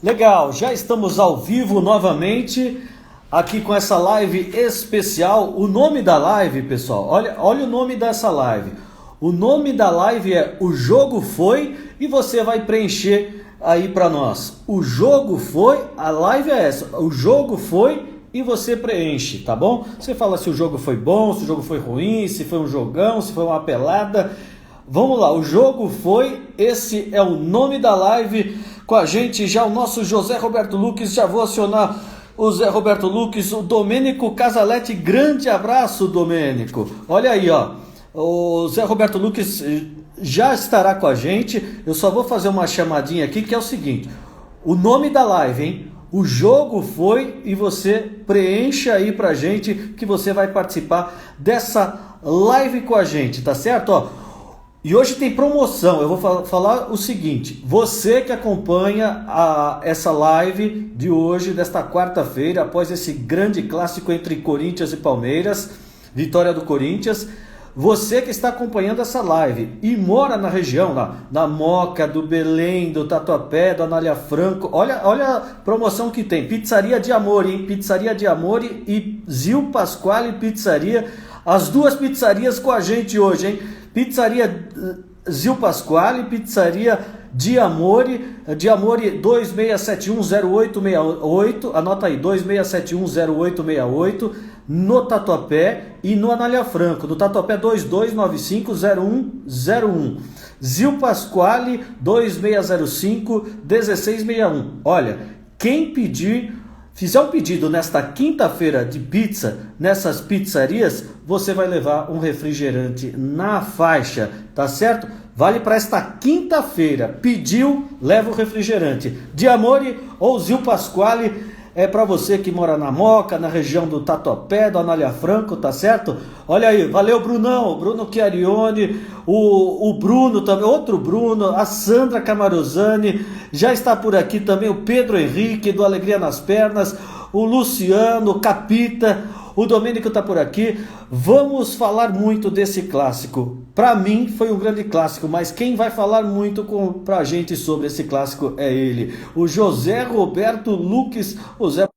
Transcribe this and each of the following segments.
Legal, já estamos ao vivo novamente, aqui com essa live especial. O nome da live, pessoal, olha o nome dessa live. O nome da live é O Jogo Foi, e você vai preencher aí para nós. O jogo foi, a live é essa, o jogo foi e você preenche, tá bom? Você fala se o jogo foi bom, se o jogo foi ruim, se foi um jogão, se foi uma pelada. Vamos lá, o jogo foi, esse é o nome da live. Com a gente já o nosso José Roberto Luques, já vou acionar o Zé Roberto Luques, o Domênico Casaletti, grande abraço, Domênico. Olha aí, ó, o Zé Roberto Luques já estará com a gente. Eu só vou fazer uma chamadinha aqui, que é o seguinte, o nome da live, hein? O jogo foi, e você preenche aí pra gente que você vai participar dessa live com a gente, tá certo? Ó, e hoje tem promoção. Eu vou falar o seguinte, você que acompanha essa live de hoje, desta quarta-feira, após esse grande clássico entre Corinthians e Palmeiras, vitória do Corinthians, você que está acompanhando essa live e mora na região, lá, da Moca, do Belém, do Tatuapé, do Anália Franco, olha a promoção que tem. Pizzaria de Amore, hein? Pizzaria de Amore e Zil Pasquale Pizzaria. As duas pizzarias com a gente hoje, hein? Pizzaria Zil Pasquale, Pizzaria de Amore 26710868, anota aí, 26710868, no Tatuapé e no Anália Franco. No Tatuapé 22950101. Zil Pasquale 2605-1661. Olha, quem fizer um pedido nesta quinta-feira de pizza, nessas pizzarias, você vai levar um refrigerante na faixa, tá certo? Vale para esta quinta-feira. Pediu, leva o refrigerante. De Amore ou Zil Pasquale, é para você que mora na Moca, na região do Tatuapé, do Anália Franco, tá certo? Olha aí, valeu Brunão, Bruno Chiarione, o Bruno também, outro Bruno, a Sandra Camarosani, já está por aqui também o Pedro Henrique, do Alegria nas Pernas, o Luciano, o Capita, o Domênico está por aqui. Vamos falar muito desse clássico. Para mim foi um grande clássico, mas quem vai falar muito pra gente sobre esse clássico é ele, o José Roberto Luques, o Zé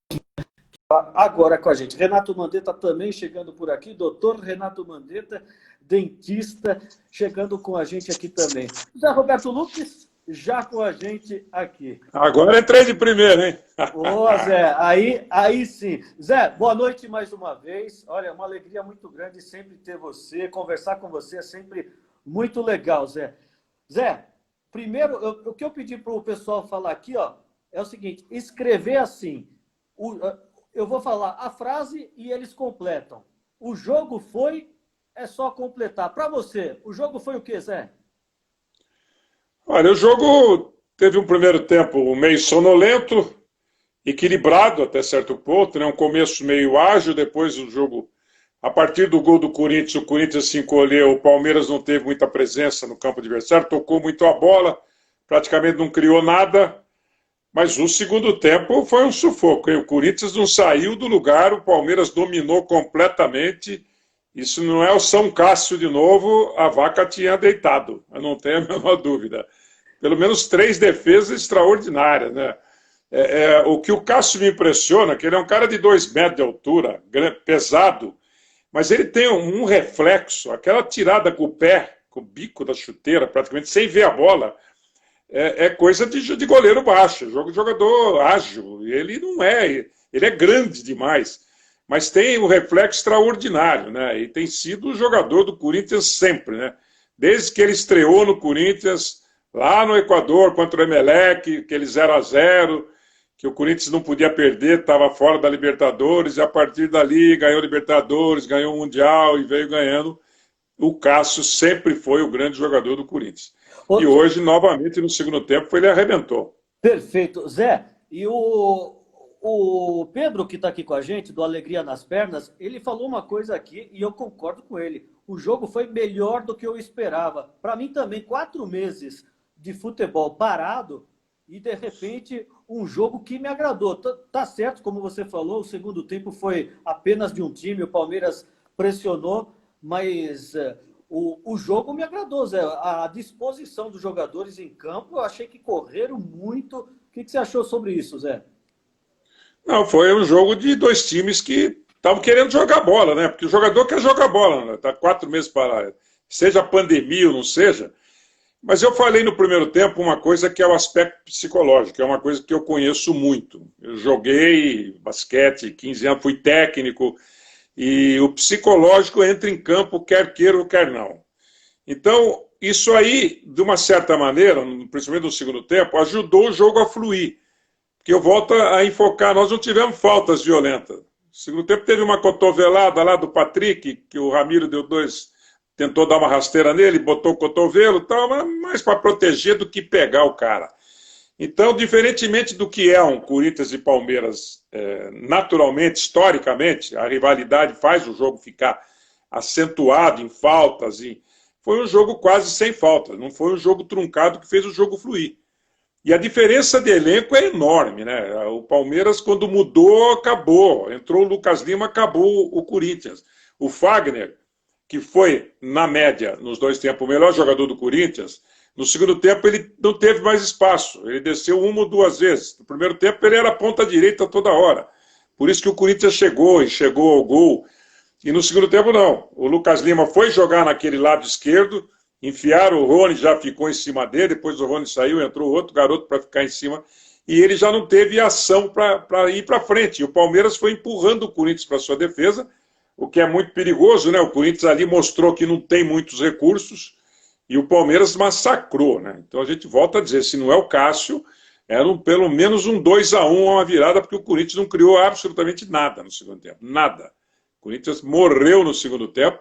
agora com a gente. Renato Mandetta também chegando por aqui, doutor Renato Mandetta, dentista, chegando com a gente aqui também. Zé Roberto Luques já com a gente aqui. Agora entrei de primeiro, hein? Ô, Zé, aí sim. Zé, boa noite mais uma vez. Olha, uma alegria muito grande sempre ter você, conversar com você é sempre muito legal, Zé. Zé, primeiro, o que eu pedi para o pessoal falar aqui, ó, é o seguinte, escrever assim, eu vou falar a frase e eles completam. O jogo foi, é só completar. Para você, o jogo foi o quê, Zé? Olha, o jogo teve um primeiro tempo meio sonolento, equilibrado até certo ponto, né? Um começo meio ágil, depois o jogo, a partir do gol do Corinthians, o Corinthians se encolheu, o Palmeiras não teve muita presença no campo adversário, tocou muito a bola, praticamente não criou nada, mas o segundo tempo foi um sufoco, hein? O Corinthians não saiu do lugar, o Palmeiras dominou completamente. Isso não é o São Cássio de novo, a vaca tinha deitado, eu não tenho a menor dúvida. Pelo menos 3 defesas extraordinárias, né? O que o Cássio me impressiona, que ele é um cara de 2 metros de altura, pesado, mas ele tem um reflexo, aquela tirada com o pé, com o bico da chuteira, praticamente, sem ver a bola, é coisa de goleiro baixo, jogador ágil, ele não é, ele é grande demais, mas tem um reflexo extraordinário, né? E tem sido o jogador do Corinthians sempre, né? Desde que ele estreou no Corinthians, lá no Equador, contra o Emelec, aquele 0-0, que o Corinthians não podia perder, estava fora da Libertadores, e a partir dali ganhou Libertadores, ganhou o Mundial e veio ganhando. O Cássio sempre foi o grande jogador do Corinthians. E hoje, novamente, no segundo tempo, ele arrebentou. Perfeito. Zé, e o Pedro, que está aqui com a gente, do Alegria nas Pernas, ele falou uma coisa aqui e eu concordo com ele. O jogo foi melhor do que eu esperava. Para mim também, 4 meses de futebol parado e, de repente, um jogo que me agradou. Tá certo, como você falou, o segundo tempo foi apenas de um time, o Palmeiras pressionou, mas o jogo me agradou, Zé. A disposição dos jogadores em campo, eu achei que correram muito. O que você achou sobre isso, Zé? Não, foi um jogo de dois times que estavam querendo jogar bola, né? Porque o jogador quer jogar bola, né? Tá 4 meses para. Seja pandemia ou não seja. Mas eu falei no primeiro tempo uma coisa que é o aspecto psicológico, é uma coisa que eu conheço muito. Eu joguei basquete 15 anos, fui técnico, e o psicológico entra em campo, quer queira ou quer não. Então, isso aí, de uma certa maneira, principalmente no segundo tempo, ajudou o jogo a fluir. Porque eu volto a enfocar, nós não tivemos faltas violentas. No segundo tempo teve uma cotovelada lá do Patrick, que o Ramiro deu dois, tentou dar uma rasteira nele, botou o cotovelo e tal, mas mais para proteger do que pegar o cara. Então, diferentemente do que é um Corinthians e Palmeiras, naturalmente, historicamente, a rivalidade faz o jogo ficar acentuado em faltas. Foi um jogo quase sem faltas, não foi um jogo truncado que fez o jogo fluir. E a diferença de elenco é enorme, né? O Palmeiras, quando mudou, acabou. Entrou o Lucas Lima, acabou o Corinthians. O Fagner, que foi, na média, nos dois tempos, o melhor jogador do Corinthians, no segundo tempo ele não teve mais espaço. Ele desceu uma ou duas vezes. No primeiro tempo ele era ponta direita toda hora. Por isso que o Corinthians chegou e chegou ao gol. E no segundo tempo não. O Lucas Lima foi jogar naquele lado esquerdo, enfiaram o Rony, já ficou em cima dele, depois o Rony saiu, entrou outro garoto para ficar em cima, e ele já não teve ação para ir para frente. E o Palmeiras foi empurrando o Corinthians para sua defesa, o que é muito perigoso, né? O Corinthians ali mostrou que não tem muitos recursos, e o Palmeiras massacrou, né? Então a gente volta a dizer, se não é o Cássio, era pelo menos um 2-1, uma virada, porque o Corinthians não criou absolutamente nada no segundo tempo, nada. O Corinthians morreu no segundo tempo.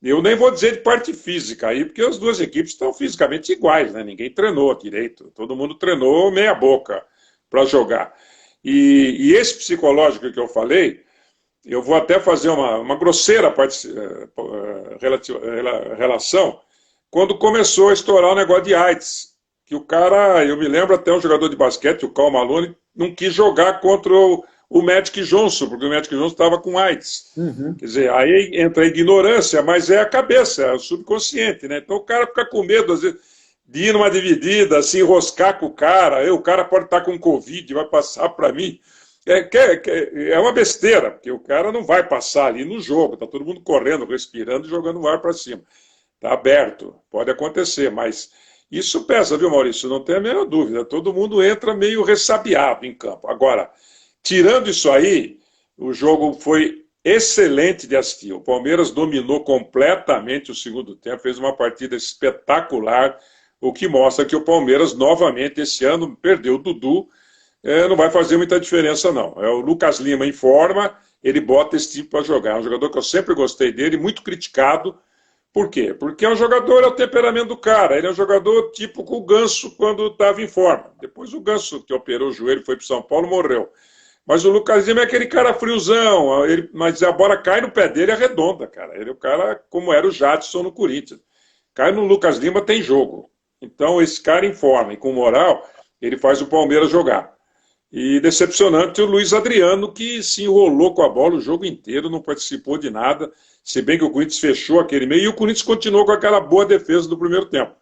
Eu nem vou dizer de parte física aí, porque as duas equipes estão fisicamente iguais, né? Ninguém treinou direito, todo mundo treinou meia boca para jogar. E esse psicológico que eu falei, eu vou até fazer uma grosseira relação, quando começou a estourar o negócio de AIDS, que o cara, eu me lembro até um jogador de basquete, o Karl Malone, não quis jogar contra o Magic Johnson, porque o Magic Johnson estava com AIDS. Uhum. Quer dizer, aí entra a ignorância, mas é a cabeça, é o subconsciente, né? Então o cara fica com medo, às vezes, de ir numa dividida, se enroscar com o cara pode estar com Covid, vai passar para mim. É uma besteira, porque o cara não vai passar ali no jogo, está todo mundo correndo, respirando e jogando o ar para cima. Está aberto, pode acontecer, mas isso pesa, viu, Maurício? Não tem a menor dúvida, todo mundo entra meio ressabiado em campo. Agora, tirando isso aí, o jogo foi excelente de assistir. O Palmeiras dominou completamente o segundo tempo, fez uma partida espetacular, o que mostra que o Palmeiras, novamente, esse ano, perdeu o Dudu, não vai fazer muita diferença, não. É o Lucas Lima em forma, ele bota esse time para jogar. É um jogador que eu sempre gostei dele, muito criticado. Por quê? Porque é um jogador, é o temperamento do cara. Ele é um jogador tipo com o Ganso quando estava em forma. Depois o Ganso, que operou o joelho, foi para São Paulo, morreu. Mas o Lucas Lima é aquele cara friozão, mas a bola cai no pé dele, é redonda, cara. Ele é o cara como era o Jadson no Corinthians. Cai no Lucas Lima, tem jogo. Então, esse cara em forma e com moral, ele faz o Palmeiras jogar. E decepcionante o Luiz Adriano, que se enrolou com a bola o jogo inteiro, não participou de nada, se bem que o Corinthians fechou aquele meio, e o Corinthians continuou com aquela boa defesa do primeiro tempo.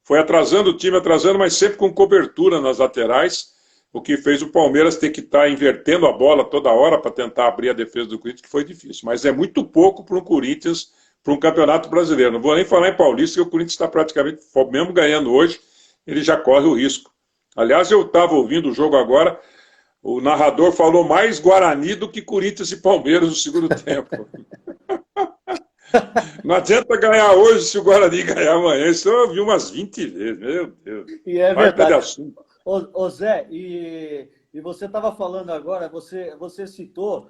Foi atrasando o time, mas sempre com cobertura nas laterais, o que fez o Palmeiras ter que estar invertendo a bola toda hora para tentar abrir a defesa do Corinthians, que foi difícil. Mas é muito pouco para um Corinthians, para um campeonato brasileiro. Não vou nem falar em Paulista, que o Corinthians está praticamente, mesmo ganhando hoje, ele já corre o risco. Aliás, eu estava ouvindo o jogo agora, o narrador falou mais Guarani do que Corinthians e Palmeiras no segundo tempo. Não adianta ganhar hoje se o Guarani ganhar amanhã. Isso eu ouvi umas 20 vezes, meu Deus. E é verdade. Ô Zé, e você estava falando agora, você citou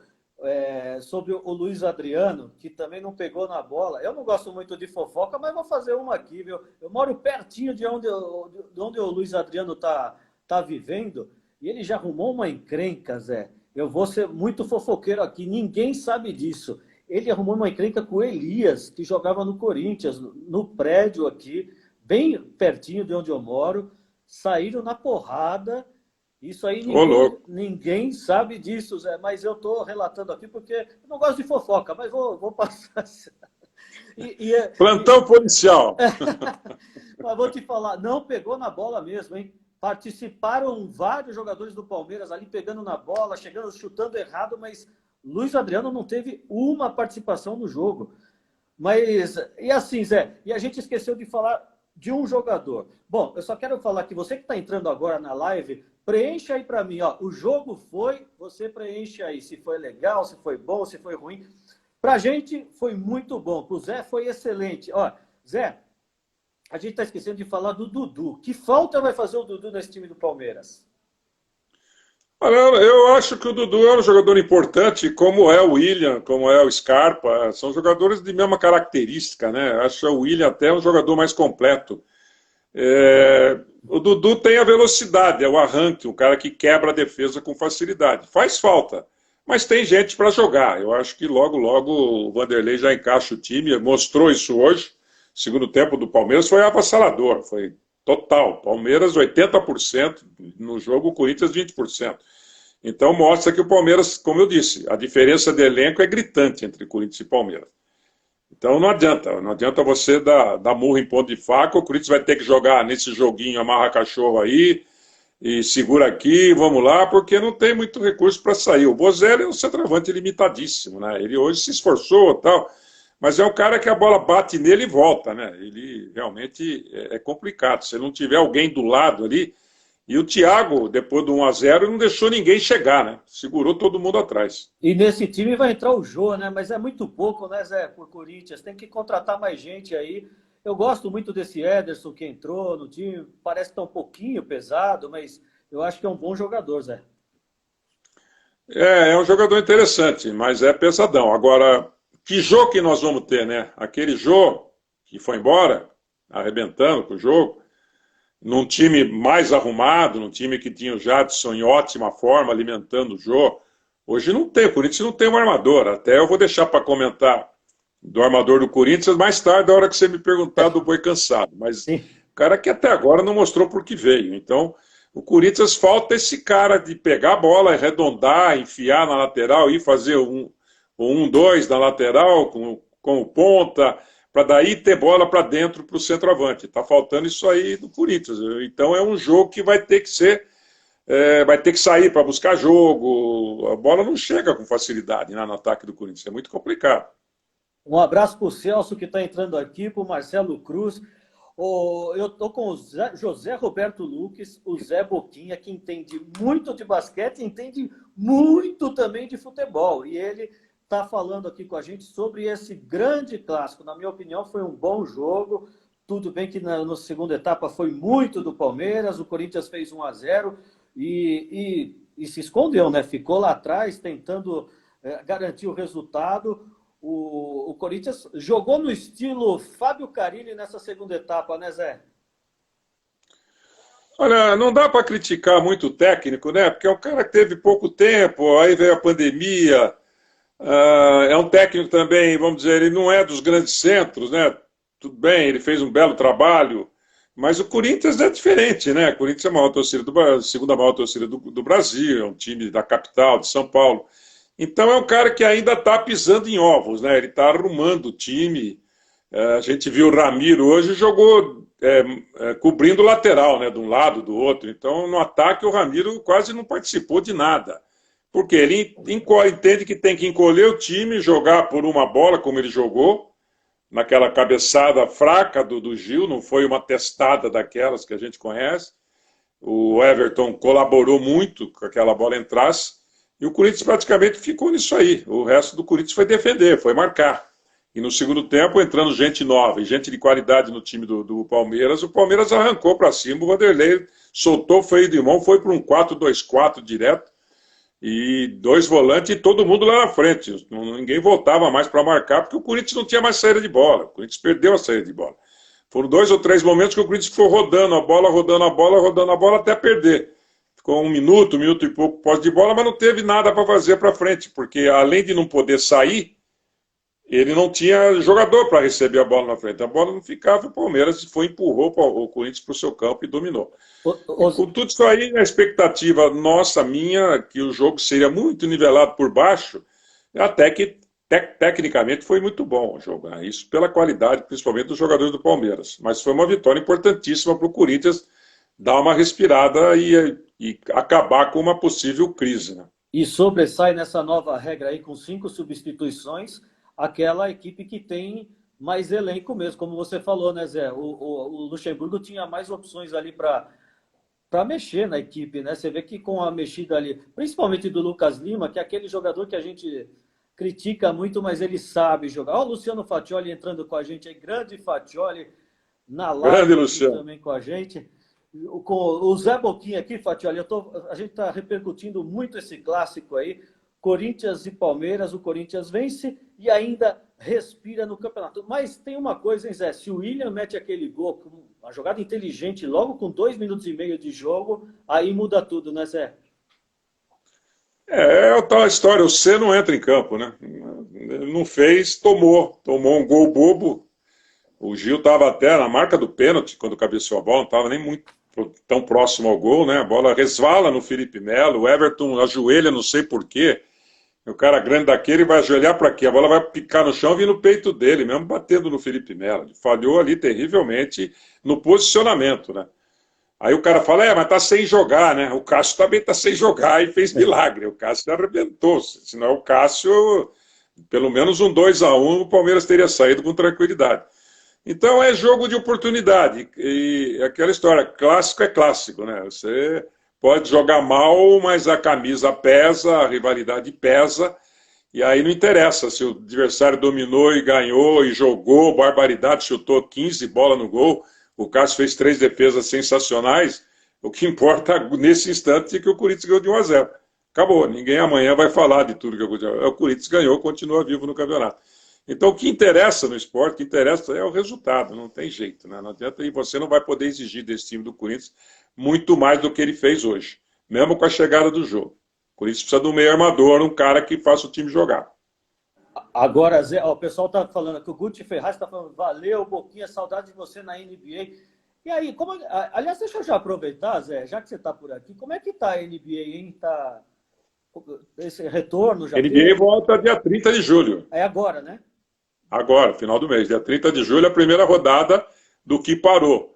sobre o Luiz Adriano, que também não pegou na bola. Eu não gosto muito de fofoca, mas vou fazer uma aqui, viu? Eu moro pertinho de onde o Luiz Adriano tá vivendo, e ele já arrumou uma encrenca, Zé. Eu vou ser muito fofoqueiro aqui, ninguém sabe disso. Ele arrumou uma encrenca com o Elias, que jogava no Corinthians, no prédio aqui, bem pertinho de onde eu moro. Saíram na porrada. Isso aí ninguém sabe disso, Zé. Mas eu estou relatando aqui porque eu não gosto de fofoca, mas vou passar. Plantão policial. Mas vou te falar, não pegou na bola mesmo, hein? Participaram vários jogadores do Palmeiras ali pegando na bola, chegando, chutando errado, mas Luiz Adriano não teve uma participação no jogo. Mas, e assim, Zé, e a gente esqueceu de falar de um jogador. Bom, eu só quero falar que você que está entrando agora na live, preencha aí para mim, ó, o jogo foi, você preenche aí, se foi legal, se foi bom, se foi ruim. Para a gente foi muito bom, para o Zé foi excelente. Ó, Zé, a gente está esquecendo de falar do Dudu. Que falta vai fazer o Dudu nesse time do Palmeiras? Olha, eu acho que o Dudu é um jogador importante, como é o William, como é o Scarpa. São jogadores de mesma característica, né? Acho o William até um jogador mais completo. O Dudu tem a velocidade, é o arranque, o cara que quebra a defesa com facilidade. Faz falta, mas tem gente para jogar. Eu acho que logo, logo o Vanderlei já encaixa o time, mostrou isso hoje. O segundo tempo do Palmeiras foi avassalador, foi total. Palmeiras 80% no jogo, o Corinthians 20%. Então mostra que o Palmeiras, como eu disse, a diferença de elenco é gritante entre Corinthians e Palmeiras. Então não adianta você dar murro em ponto de faca, o Corinthians vai ter que jogar nesse joguinho amarra cachorro aí, e segura aqui, vamos lá, porque não tem muito recurso para sair. O Bozelli é um centroavante limitadíssimo, né? Ele hoje se esforçou e tal, mas é um cara que a bola bate nele e volta, né? Ele realmente é complicado. Se não tiver alguém do lado ali, e o Thiago, depois do 1-0, não deixou ninguém chegar, né? Segurou todo mundo atrás. E nesse time vai entrar o Jô, né? Mas é muito pouco, né, Zé, por Corinthians. Tem que contratar mais gente aí. Eu gosto muito desse Ederson que entrou no time. Parece que tá um pouquinho pesado, mas eu acho que é um bom jogador, Zé. É um jogador interessante, mas é pesadão. Agora, que Jô que nós vamos ter, né? Aquele Jô que foi embora, arrebentando com o jogo, num time mais arrumado, num time que tinha o Jadson em ótima forma, alimentando o Jô. Hoje não tem, o Corinthians não tem um armador. Até eu vou deixar para comentar do armador do Corinthians mais tarde, na hora que você me perguntar do Boi Cansado. Mas Sim. o cara que até agora não mostrou por que veio. Então, o Corinthians falta esse cara de pegar a bola, arredondar, enfiar na lateral e fazer um 1-2 na lateral com o ponta, para daí ter bola para dentro para o centroavante. Está faltando isso aí do Corinthians. Então é um jogo que vai ter que ser, vai ter que sair para buscar jogo. A bola não chega com facilidade, né, no ataque do Corinthians. É muito complicado. Um abraço para o Celso que está entrando aqui, para o Marcelo Cruz. Eu estou com o José Roberto Luques, o Zé Boquinha, que entende muito de basquete e entende muito também de futebol. E ele está falando aqui com a gente sobre esse grande clássico. Na minha opinião, foi um bom jogo. Tudo bem que na segunda etapa foi muito do Palmeiras, o Corinthians fez 1-0 e se escondeu, né? Ficou lá atrás tentando garantir o resultado. O Corinthians jogou no estilo Fábio Carilli nessa segunda etapa, né, Zé? Olha, não dá para criticar muito o técnico, né? Porque é um cara que teve pouco tempo, aí veio a pandemia. É um técnico também, vamos dizer, ele não é dos grandes centros, né? Tudo bem, ele fez um belo trabalho, mas o Corinthians é diferente, né? O Corinthians é a maior torcida segunda maior torcida do Brasil, é um time da capital, de São Paulo. Então é um cara que ainda está pisando em ovos, né? Ele está arrumando o time. A gente viu o Ramiro hoje, jogou cobrindo o lateral, né? De um lado, do outro. Então no ataque o Ramiro quase não participou de nada. Porque ele entende que tem que encolher o time, jogar por uma bola, como ele jogou, naquela cabeçada fraca do Gil, não foi uma testada daquelas que a gente conhece. O Everton colaborou muito com aquela bola entrasse, e o Corinthians praticamente ficou nisso aí. O resto do Corinthians foi defender, foi marcar. E no segundo tempo, entrando gente nova e gente de qualidade no time do Palmeiras, o Palmeiras arrancou para cima, o Vanderlei soltou o freio de mão, foi para um 4-2-4 direto, e dois volantes e todo mundo lá na frente. Ninguém voltava mais para marcar, porque o Corinthians não tinha mais saída de bola. O Corinthians perdeu a saída de bola. Foram 2 ou 3 momentos que o Corinthians ficou rodando a bola, rodando a bola, rodando a bola até perder. Ficou um minuto e pouco pós de bola, mas não teve nada para fazer para frente, porque além de não poder sair, ele não tinha jogador para receber a bola na frente. A bola não ficava, o Palmeiras empurrou o Corinthians para o seu campo e dominou. Com tudo isso aí, a expectativa nossa, minha, que o jogo seria muito nivelado por baixo, até que tecnicamente foi muito bom o jogo, né? Isso pela qualidade, principalmente dos jogadores do Palmeiras. Mas foi uma vitória importantíssima para o Corinthians dar uma respirada e acabar com uma possível crise, né? E sobressai nessa nova regra aí, com 5 substituições, aquela equipe que tem mais elenco mesmo, como você falou, né, Zé? O Luxemburgo tinha mais opções ali para mexer na equipe, né? Você vê que com a mexida ali, principalmente do Lucas Lima, que é aquele jogador que a gente critica muito, mas ele sabe jogar. Ó, o Luciano Fatioli entrando com a gente aí, grande Fatioli na Grande live aqui Luciano. também com a gente. Com o Zé Boquinha aqui, Fatioli, a gente está repercutindo muito esse clássico aí. Corinthians e Palmeiras, o Corinthians vence e ainda respira no campeonato. Mas tem uma coisa, hein, Zé? Se o William mete aquele gol, uma jogada inteligente, logo com 2 minutos e meio de jogo, aí muda tudo, né, Zé? É tal história, o C não entra em campo, né? Ele não fez, tomou um gol bobo. O Gil estava até na marca do pênalti quando cabeceou a bola, não estava nem muito tão próximo ao gol, né? A bola resvala no Felipe Melo, o Everton ajoelha, não sei porquê. O cara grande daquele vai ajoelhar para quê? A bola vai picar no chão e vir no peito dele, mesmo batendo no Felipe Melo. Ele falhou ali terrivelmente no posicionamento, né? Aí o cara fala, mas tá sem jogar, né? O Cássio também tá sem jogar e fez milagre. O Cássio arrebentou. Se não é o Cássio, pelo menos um 2-1 o Palmeiras teria saído com tranquilidade. Então é jogo de oportunidade. E aquela história, clássico é clássico, né? Você pode jogar mal, mas a camisa pesa, a rivalidade pesa, e aí não interessa se o adversário dominou e ganhou e jogou, barbaridade, chutou 15 bolas no gol, o Cássio fez 3 defesas sensacionais, o que importa nesse instante é que o Corinthians ganhou de 1-0. Acabou, ninguém amanhã vai falar de tudo que o Corinthians ganhou, continua vivo no campeonato. Então, o que interessa no esporte, o que interessa é o resultado, não tem jeito, né? Não adianta, e você não vai poder exigir desse time do Corinthians muito mais do que ele fez hoje, mesmo com a chegada do jogo. O Corinthians precisa de um meio armador, um cara que faça o time jogar. Agora, Zé, ó, o pessoal tá falando que o Guti Ferraz está falando, valeu, Boquinha, saudade de você na NBA. E aí, aliás, deixa eu já aproveitar, Zé, já que você está por aqui, como é que tá a NBA, hein? Tá esse retorno já NBA teve? volta dia 30 de julho. É agora, né? Agora, final do mês, dia 30 de julho, a primeira rodada do que parou.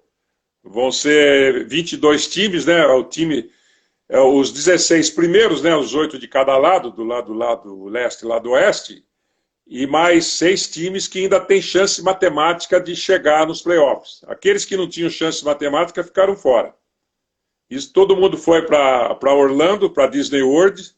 Vão ser 22 times, né? O time, os 16 primeiros, né? Os 8 de cada lado, do lado leste e lado oeste, e mais 6 times que ainda têm chance matemática de chegar nos playoffs. Aqueles que não tinham chance matemática ficaram fora. Isso, todo mundo foi para Orlando, para Disney World,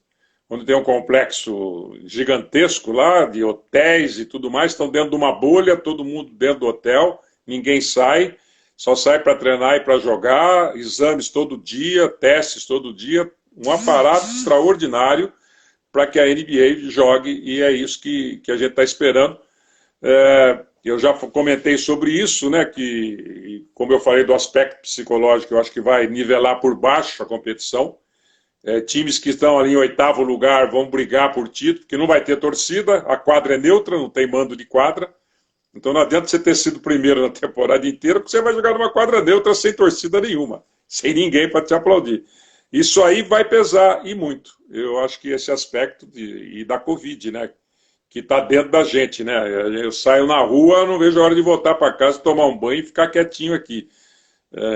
onde tem um complexo gigantesco lá, de hotéis e tudo mais, estão dentro de uma bolha, todo mundo dentro do hotel, ninguém sai, só sai para treinar e para jogar, exames todo dia, testes todo dia, um aparato extraordinário para que a NBA jogue, e é isso que a gente está esperando. Eu já comentei sobre isso, né, que, como eu falei do aspecto psicológico, eu acho que vai nivelar por baixo a competição. Times que estão ali em 8º lugar vão brigar por título, porque não vai ter torcida, a quadra é neutra, não tem mando de quadra. Então não adianta você ter sido primeiro na temporada inteira, porque você vai jogar numa quadra neutra sem torcida nenhuma, sem ninguém para te aplaudir. Isso aí vai pesar, e muito. Eu acho que esse aspecto e da Covid, né, que está dentro da gente, né? Eu saio na rua, não vejo a hora de voltar para casa, tomar um banho e ficar quietinho aqui.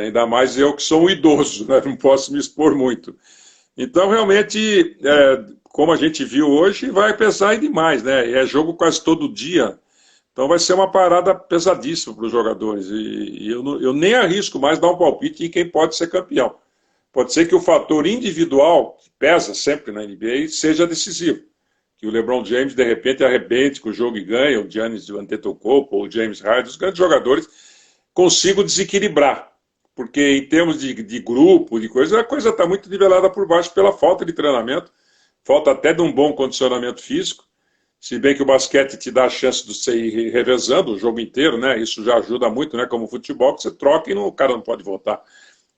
Ainda mais eu que sou um idoso, né? Não posso me expor muito. Então, realmente, como a gente viu hoje, vai pesar demais, né? É jogo quase todo dia. Então vai ser uma parada pesadíssima para os jogadores. E eu nem arrisco mais dar um palpite em quem pode ser campeão. Pode ser que o fator individual, que pesa sempre na NBA, seja decisivo. Que o LeBron James, de repente, arrebente com o jogo e ganha, o Giannis Antetokounmpo, ou o James Harden, os grandes jogadores, consigam desequilibrar. Porque em termos de grupo, de coisa, a coisa está muito nivelada por baixo pela falta de treinamento, falta até de um bom condicionamento físico, se bem que o basquete te dá a chance de você ir revezando o jogo inteiro, né? Isso já ajuda muito, né? Como o futebol, que você troca e o cara não pode voltar.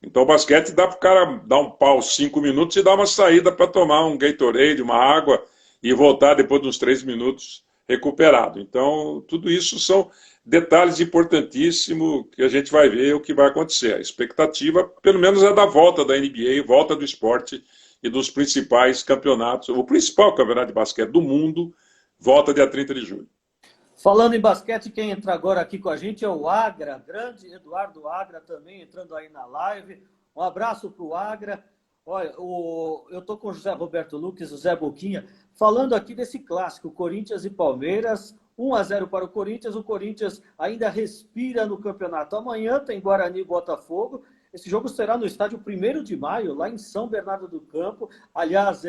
Então o basquete dá para o cara dar um pau 5 minutos e dar uma saída para tomar um Gatorade, uma água e voltar depois de uns 3 minutos recuperado. Então tudo isso são detalhes importantíssimos que a gente vai ver o que vai acontecer. A expectativa, pelo menos, é da volta da NBA, volta do esporte e dos principais campeonatos. O principal campeonato de basquete do mundo volta dia 30 de julho. Falando em basquete, quem entra agora aqui com a gente é o Agra, grande Eduardo Agra também entrando aí na live. Um abraço para o Agra. Olha, eu estou com o José Roberto Lucas, o Zé Boquinha, falando aqui desse clássico, Corinthians e Palmeiras, 1-0 para o Corinthians ainda respira no campeonato. Amanhã tem Guarani e Botafogo, esse jogo será no estádio 1º de maio, lá em São Bernardo do Campo. Aliás,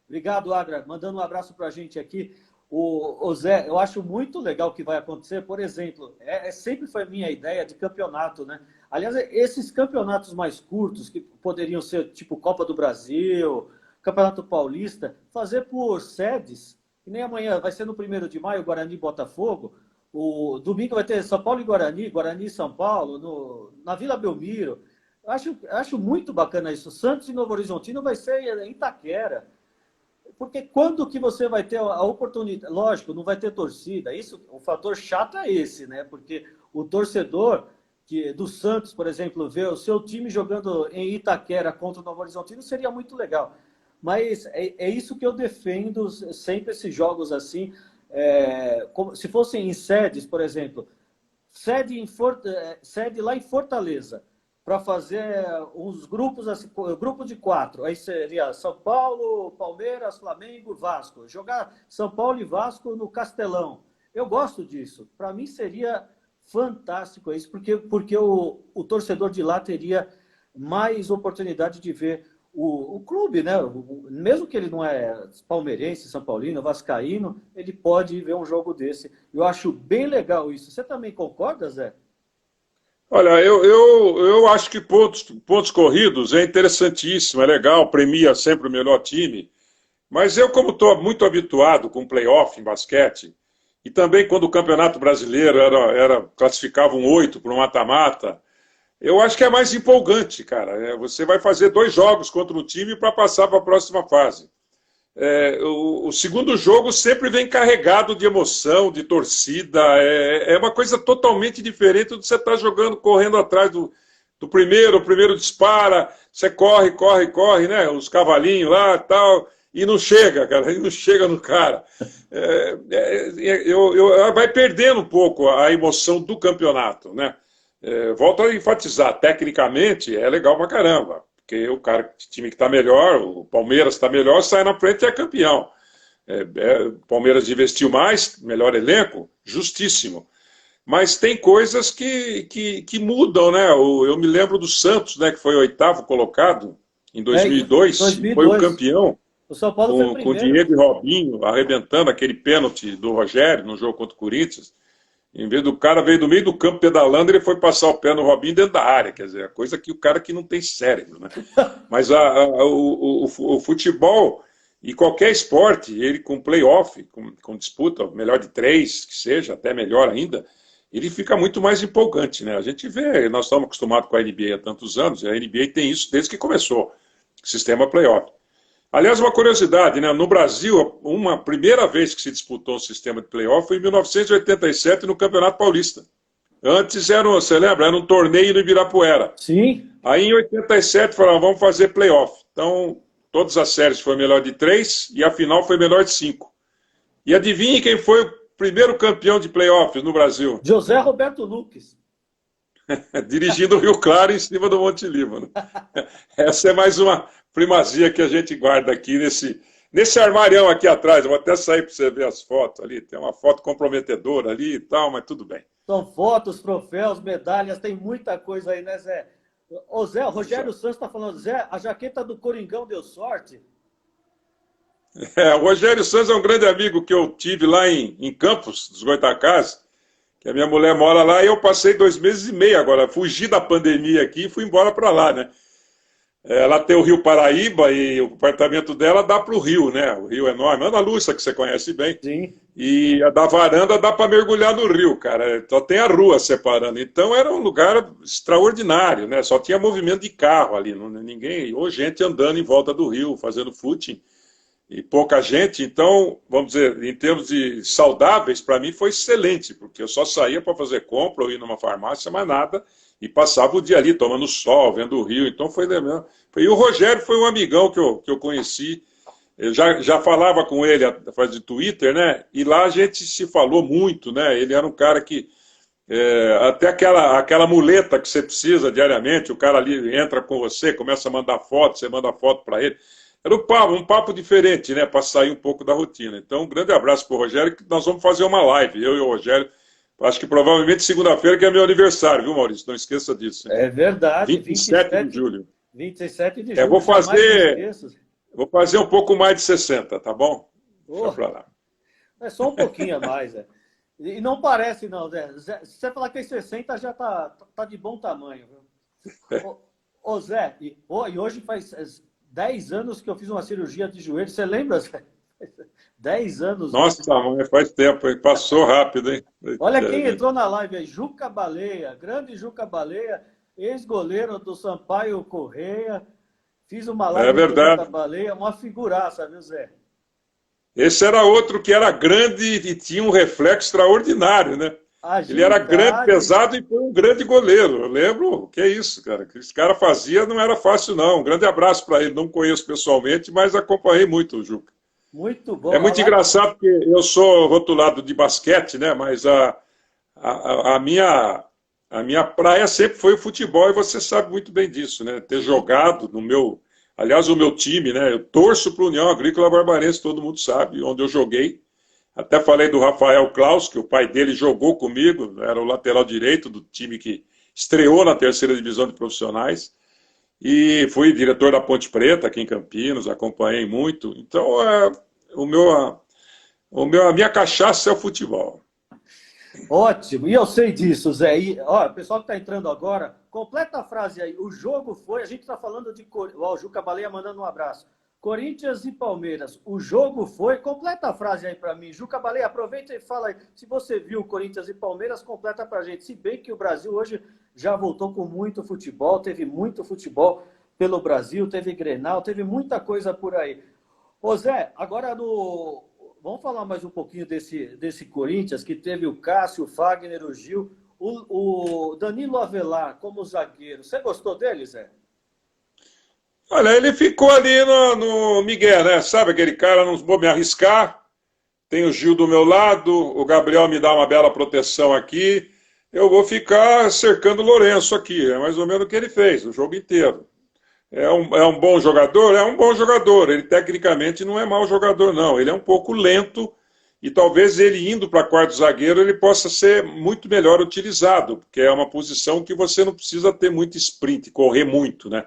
obrigado, Agra, mandando um abraço para a gente aqui. O Zé, eu acho muito legal o que vai acontecer, por exemplo, sempre foi minha ideia de campeonato, né? Aliás, esses campeonatos mais curtos, que poderiam ser tipo Copa do Brasil, Campeonato Paulista, fazer por sedes, que nem amanhã vai ser no 1º de maio, Guarani e Botafogo, o domingo vai ter São Paulo e Guarani e São Paulo, na Vila Belmiro. Acho muito bacana isso. Santos e Novo Horizontino vai ser em Itaquera. Porque quando que você vai ter a oportunidade? Lógico, não vai ter torcida. Isso, o fator chato é esse, né? Porque o torcedor do Santos, por exemplo, ver o seu time jogando em Itaquera contra o Novo Horizontino seria muito legal. Mas é isso que eu defendo sempre, esses jogos assim. Como, se fossem em sedes, por exemplo, sede lá em Fortaleza, para fazer uns grupos, assim, grupo de 4. Aí seria São Paulo, Palmeiras, Flamengo, Vasco. Jogar São Paulo e Vasco no Castelão. Eu gosto disso. Para mim seria fantástico isso, porque o torcedor de lá teria mais oportunidade de ver o clube, né? Mesmo que ele não é palmeirense, São Paulino, vascaíno, ele pode ver um jogo desse. Eu acho bem legal isso. Você também concorda, Zé? Olha, eu acho que pontos corridos é interessantíssimo, é legal, premia sempre o melhor time, mas eu, como estou muito habituado com playoff em basquete, e também quando o Campeonato Brasileiro classificavam 8 para um mata-mata, eu acho que é mais empolgante, cara. Você vai fazer 2 jogos contra um time para passar para a próxima fase. O segundo jogo sempre vem carregado de emoção, de torcida, é uma coisa totalmente diferente do que você está jogando, correndo atrás do primeiro, o primeiro dispara, você corre, né, os cavalinhos lá e tal, e não chega, cara, e não chega no cara. Vai perdendo um pouco a emoção do campeonato, né? Volto a enfatizar, tecnicamente é legal pra caramba. Porque o time que está melhor, o Palmeiras está melhor, sai na frente e é campeão. O Palmeiras investiu mais, melhor elenco, justíssimo. Mas tem coisas que mudam, né? Eu me lembro do Santos, né, que foi o 8º colocado em 2002, foi o campeão. O São Paulo foi o primeiro. Com o Diego e Robinho arrebentando aquele pênalti do Rogério no jogo contra o Corinthians. Em vez do cara veio do meio do campo pedalando, ele foi passar o pé no Robinho dentro da área. Quer dizer, coisa que o cara que não tem cérebro, né? Mas o futebol e qualquer esporte, ele com playoff, com disputa, melhor de 3, que seja, até melhor ainda, ele fica muito mais empolgante, né? A gente vê, nós estamos acostumados com a NBA há tantos anos, e a NBA tem isso desde que começou, o sistema playoff. Aliás, uma curiosidade, né? No Brasil, uma primeira vez que se disputou um sistema de playoff foi em 1987 no Campeonato Paulista. Antes você lembra? Era um torneio no Ibirapuera. Sim. Aí em 87 falaram, vamos fazer playoff. Então, todas as séries foi melhor de 3 e a final foi melhor de 5. E adivinhe quem foi o primeiro campeão de playoffs no Brasil? José Roberto Lucas. Dirigindo o Rio Claro em cima do Monte Líbano. Essa é mais uma primazia que a gente guarda aqui nesse armarião aqui atrás. Eu vou até sair para você ver as fotos ali. Tem uma foto comprometedora ali e tal, mas tudo bem. São fotos, troféus, medalhas, tem muita coisa aí, né, Zé? Ô, Zé, o Rogério Santos está falando, Zé, a jaqueta do Coringão deu sorte? O Rogério Santos é um grande amigo que eu tive lá em Campos, dos Goitacazes, que a minha mulher mora lá, e eu passei 2 meses e meio agora, fugi da pandemia aqui e fui embora para lá, né? Ela tem o Rio Paraíba e o apartamento dela dá para o rio, né? O rio é enorme, Ana Lúcia, que você conhece bem. Sim. E a da varanda dá para mergulhar no rio, cara. Só tem a rua separando. Então era um lugar extraordinário, né? Só tinha movimento de carro ali, ninguém, ou gente andando em volta do rio, fazendo footing, e pouca gente. Então, vamos dizer, em termos de saudáveis, para mim foi excelente, porque eu só saía para fazer compra ou ir numa farmácia, mais nada. E passava o dia ali, tomando sol, vendo o rio. Então foi mesmo. E o Rogério foi um amigão que eu conheci Eu já falava com ele através de Twitter, né? E lá a gente se falou muito, né? Ele era um cara que até aquela muleta que você precisa diariamente, o cara ali entra com você, começa a mandar foto, você manda foto para ele. Era um papo diferente, né? Para sair um pouco da rotina. Então, um grande abraço para o Rogério, que nós vamos fazer uma live, eu e o Rogério. Acho que provavelmente segunda-feira, que é meu aniversário, viu, Maurício? Não esqueça disso. Hein? É verdade, 27 de julho. 27 de julho, Vou jamais me fazer, esqueço. vou fazer um pouco mais de 60, tá bom? Deixa Oh, pra lá. é só um pouquinho a mais, Zé. E não parece, não, Zé. Se você falar que tem 60, já tá de bom tamanho. Viu? Ô, Zé, e hoje faz 10 anos que eu fiz uma cirurgia de joelho. Você lembra, Zé? 10 anos. Nossa, mãe, faz tempo, hein? Passou rápido, hein? Olha quem entrou na live aí, Juca Baleia, grande Juca Baleia, ex-goleiro do Sampaio Correia. Fiz uma live com o Juca Baleia, uma figuraça, viu, Zé? Esse era outro que era grande e tinha um reflexo extraordinário, né? Ele era grande, pesado e foi um grande goleiro. Eu lembro, o que é isso, cara? O que esse cara fazia não era fácil, não. Um grande abraço para ele. Não conheço pessoalmente, mas acompanhei muito o Juca. Muito bom. É muito engraçado porque eu sou rotulado de basquete, né? Mas a minha praia sempre foi o futebol e você sabe muito bem disso, né? Ter jogado no meu... Aliás, o meu time, né? Eu torço para a União Agrícola Barbarense, todo mundo sabe, onde eu joguei. Até falei do Rafael Klaus, que o pai dele jogou comigo, era o lateral direito do time que estreou na terceira divisão de profissionais. E fui diretor da Ponte Preta, aqui em Campinas, acompanhei muito. Então, a minha cachaça é o futebol. Ótimo, e eu sei disso, Zé. E, ó, o pessoal que está entrando agora, completa a frase aí. O jogo foi, a gente está falando de... Ó, o Juca Baleia mandando um abraço. Corinthians e Palmeiras, o jogo foi... Completa a frase aí para mim. Juca Baleia, aproveita e fala aí. Se você viu Corinthians e Palmeiras, completa para a gente. Se bem que o Brasil hoje já voltou com muito futebol, teve muito futebol pelo Brasil, teve Grenal, teve muita coisa por aí. Ô Zé, agora vamos falar mais um pouquinho desse Corinthians, que teve o Cássio, o Fagner, o Gil, o Danilo Avelar como zagueiro. Você gostou dele, Zé? Olha, ele ficou ali no Miguel, né? Sabe aquele cara, não vou me arriscar. Tem o Gil do meu lado, o Gabriel me dá uma bela proteção aqui. Eu vou ficar cercando o Lourenço aqui. É mais ou menos o que ele fez o jogo inteiro. É um bom jogador? É um bom jogador. Ele tecnicamente não é mau jogador, não. Ele é um pouco lento e talvez ele indo para quarto zagueiro ele possa ser muito melhor utilizado, porque é uma posição que você não precisa ter muito sprint, correr muito, né?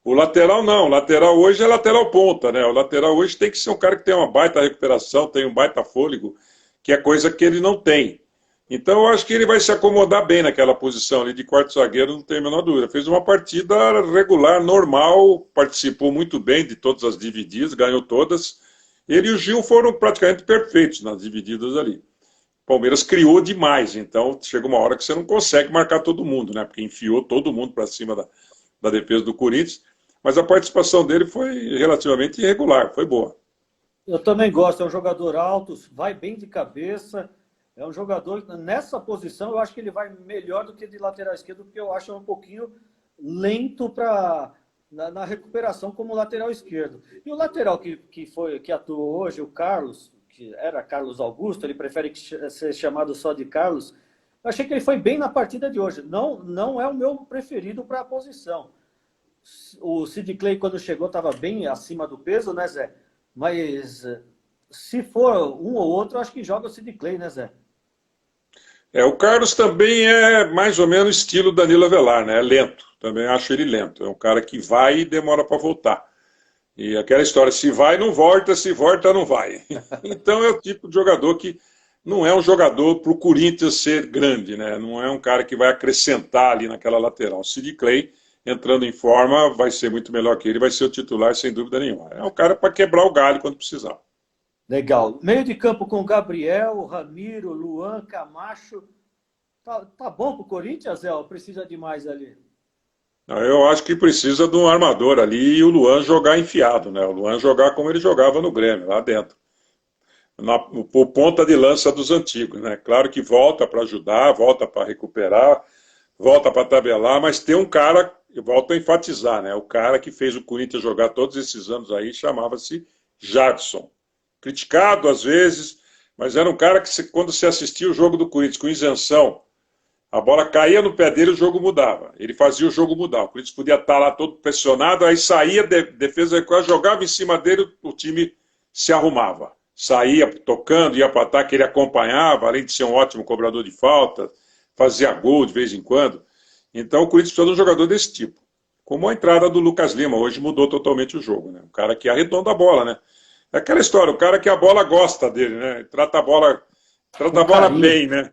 O lateral não. O lateral hoje é lateral ponta, né? O lateral hoje tem que ser um cara que tem uma baita recuperação, tem um baita fôlego, que é coisa que ele não tem. Então, eu acho que ele vai se acomodar bem naquela posição ali de quarto zagueiro, não tem a menor dúvida. Fez uma partida regular, normal, participou muito bem de todas as divididas, ganhou todas. Ele e o Gil foram praticamente perfeitos nas divididas ali. O Palmeiras criou demais, então chega uma hora que você não consegue marcar todo mundo, né? Porque enfiou todo mundo para cima da defesa do Corinthians. Mas a participação dele foi relativamente irregular, foi boa. Eu também gosto, é um jogador alto, vai bem de cabeça. É um jogador, nessa posição, eu acho que ele vai melhor do que de lateral esquerdo, porque eu acho um pouquinho lento na recuperação como lateral esquerdo. E o lateral que atuou hoje, o Carlos, que era Carlos Augusto, ele prefere ser chamado só de Carlos, eu achei que ele foi bem na partida de hoje. Não é o meu preferido para a posição. O Sid Clay, quando chegou, estava bem acima do peso, né, Zé? Mas se for um ou outro, eu acho que joga o Sid Clay, né, Zé? O Carlos também é mais ou menos estilo Danilo Avelar, né? É lento, também acho ele lento. É um cara que vai e demora para voltar. E aquela história, se vai, não volta, se volta, não vai. Então é o tipo de jogador que não é um jogador para o Corinthians ser grande, né? Não é um cara que vai acrescentar ali naquela lateral. O Sid Clay, entrando em forma, vai ser muito melhor que ele, vai ser o titular sem dúvida nenhuma. É um cara para quebrar o galho quando precisar. Legal. Meio de campo com Gabriel, Ramiro, Luan, Camacho. Tá bom pro Corinthians, Zé? Ou precisa de mais ali? Eu acho que precisa de um armador ali e o Luan jogar enfiado, né? O Luan jogar como ele jogava no Grêmio, lá dentro. O ponta de lança dos antigos, né? Claro que volta para ajudar, volta para recuperar, volta para tabelar, mas tem um cara, eu volto a enfatizar, né? O cara que fez o Corinthians jogar todos esses anos aí chamava-se Jadson. Criticado às vezes, mas era um cara que, quando você assistia o jogo do Corinthians com isenção, a bola caía no pé dele, o jogo mudava. Ele fazia o jogo mudar. O Corinthians podia estar lá todo pressionado, aí saía, defesa jogava em cima dele, o time se arrumava. Saía tocando, ia para ataque, ele acompanhava, além de ser um ótimo cobrador de falta, fazia gol de vez em quando. Então o Corinthians precisa de um jogador desse tipo. Como a entrada do Lucas Lima, hoje mudou totalmente o jogo, né? Um cara que arredonda a bola, né? É aquela história, o cara que a bola gosta dele, né? Trata a bola bem, né?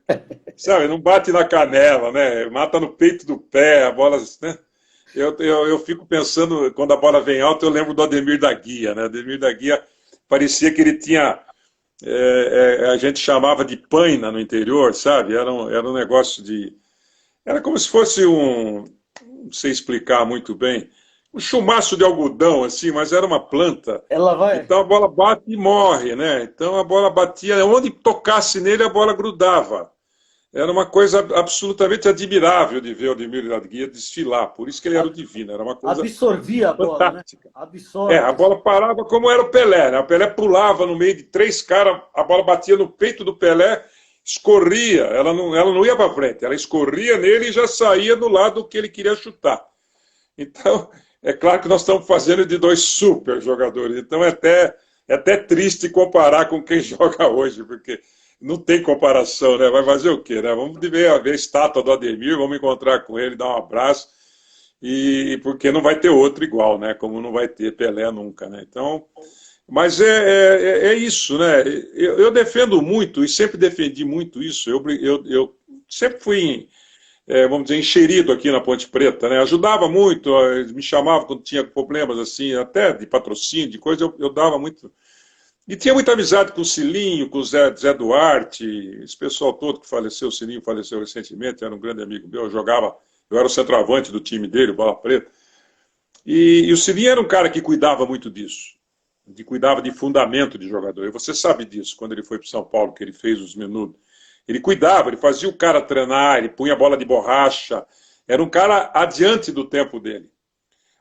Sabe, não bate na canela, né? Mata no peito do pé, a bola, né? Eu fico pensando, quando a bola vem alta, eu lembro do Ademir da Guia, né? Ademir da Guia parecia que ele tinha, a gente chamava de paina no interior, sabe? Era um negócio de... Era como se fosse não sei explicar muito bem, um chumaço de algodão, assim, mas era uma planta. Ela vai... Então a bola bate e morre, né? Então a bola batia, onde tocasse nele a bola grudava. Era uma coisa absolutamente admirável de ver o Ademir da Guia desfilar, por isso que ele era o divino, era uma coisa absorvia a bola, fantástica. Né? Absorve. A bola parava como era o Pelé, né? O Pelé pulava no meio de 3 caras, a bola batia no peito do Pelé, escorria, ela não ia para frente, ela escorria nele e já saía do lado que ele queria chutar. Então, é claro que nós estamos fazendo de 2 super jogadores, então é até triste comparar com quem joga hoje, porque não tem comparação, né? Vai fazer o quê, né? Vamos ver a estátua do Ademir, vamos encontrar com ele, dar um abraço, e porque não vai ter outro igual, né? Como não vai ter Pelé nunca, né? Então, mas é isso, né? Eu defendo muito, e sempre defendi muito isso, eu sempre fui, vamos dizer, enxerido aqui na Ponte Preta, né? Ajudava muito, me chamava quando tinha problemas, assim, até de patrocínio, de coisa, eu dava muito... E tinha muita amizade com o Cilinho, com o Zé Duarte, esse pessoal todo que faleceu, o Cilinho faleceu recentemente, era um grande amigo meu, eu era o centroavante do time dele, o Bola Preta, e o Cilinho era um cara que cuidava muito disso, que cuidava de fundamento de jogador, e você sabe disso, quando ele foi para São Paulo, que ele fez os menudos, ele cuidava, ele fazia o cara treinar, ele punha a bola de borracha, era um cara adiante do tempo dele.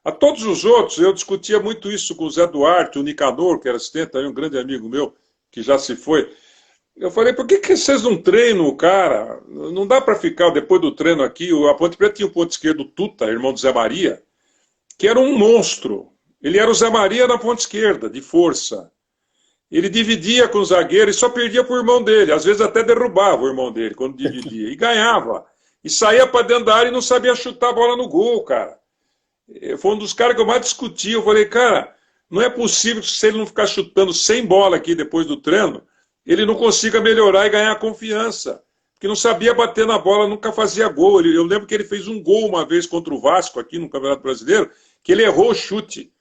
A todos os outros, eu discutia muito isso com o Zé Duarte, o Nicanor, que era assistente, um grande amigo meu, que já se foi. Eu falei, por que vocês não treinam o cara? Não dá para ficar depois do treino aqui. A Ponte Preta tinha o ponto esquerdo, o Tuta, irmão do Zé Maria, que era um monstro. Ele era o Zé Maria na ponta esquerda, de força. Ele dividia com o zagueiro e só perdia para o irmão dele. Às vezes até derrubava o irmão dele quando dividia. E ganhava. E saía para dentro da área e não sabia chutar a bola no gol, cara. Foi um dos caras que eu mais discuti. Eu falei, cara, não é possível que se ele não ficar chutando sem bola aqui depois do treino, ele não consiga melhorar e ganhar confiança. Porque não sabia bater na bola, nunca fazia gol. Eu lembro que ele fez um gol uma vez contra o Vasco aqui no Campeonato Brasileiro, que ele errou o chute.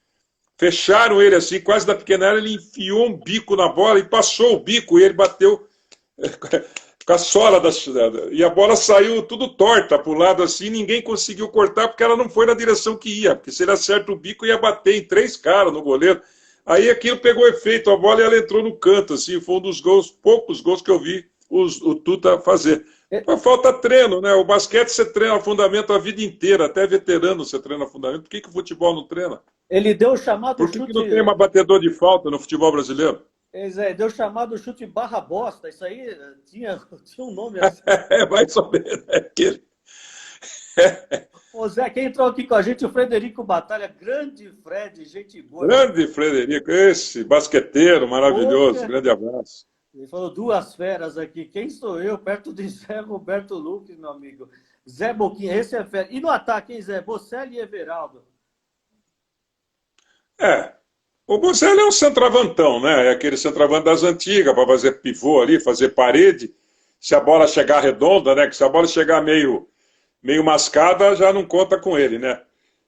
Fecharam ele assim, quase da pequena área, ele enfiou um bico na bola e passou o bico e ele bateu com a sola e a bola saiu tudo torta para o lado assim, ninguém conseguiu cortar porque ela não foi na direção que ia, porque se ele acerta o bico ia bater em 3 caras no goleiro. Aí aquilo pegou efeito, a bola e ela entrou no canto, assim, foi um dos poucos gols que eu vi o Tuta fazer. Mas falta treino, né? O basquete você treina fundamento a vida inteira, até veterano você treina fundamento. Por que o futebol não treina? Ele deu o chamado Por que não tem uma batedor de falta no futebol brasileiro? Deu chamado chute barra bosta. Isso aí tinha um nome assim. Vai saber, né? Aquele... Ô Zé, quem entrou aqui com a gente, o Frederico Batalha. Grande Fred, gente boa. Grande Frederico, esse basqueteiro maravilhoso. Grande abraço. Ele falou 2 feras aqui. Quem sou eu? Perto de Zé Roberto Lucas, meu amigo. Zé Boquinha, esse é fera. E no ataque, hein, Zé? Bocelli e Everaldo. O Bocelli é um centroavantão, né? É aquele centroavante das antigas, para fazer pivô ali, fazer parede. Se a bola chegar redonda, né? Que se a bola chegar meio mascada, já não conta com ele, né?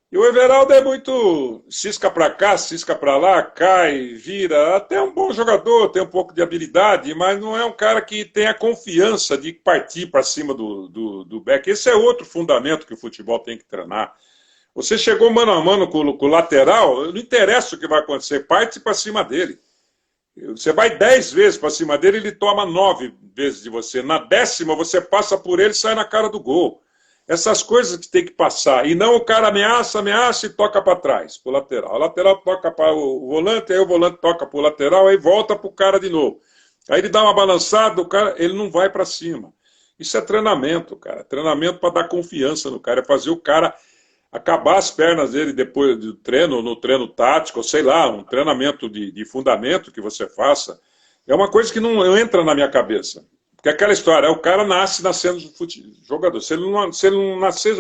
E o Everaldo é muito cisca para cá, cisca para lá, cai, vira. Até um bom jogador, tem um pouco de habilidade, mas não é um cara que tem a confiança de partir para cima do back. Esse é outro fundamento que o futebol tem que treinar. Você chegou mano a mano com o lateral, não interessa o que vai acontecer, parte para cima dele. Você vai 10 vezes para cima dele, ele toma 9 vezes de você. Na 10ª, você passa por ele e sai na cara do gol. Essas coisas que tem que passar. E não o cara ameaça, ameaça e toca para trás, para o lateral. O lateral toca para o volante, aí o volante toca para o lateral, aí volta para o cara de novo. Aí ele dá uma balançada, o cara, ele não vai para cima. Isso é treinamento, cara. Treinamento para dar confiança no cara, é fazer o cara acabar as pernas dele depois do treino, no treino tático, ou sei lá, um treinamento de fundamento que você faça. É uma coisa que não entra na minha cabeça. Porque aquela história, o cara nasce nascendo jogador. Se ele não nascer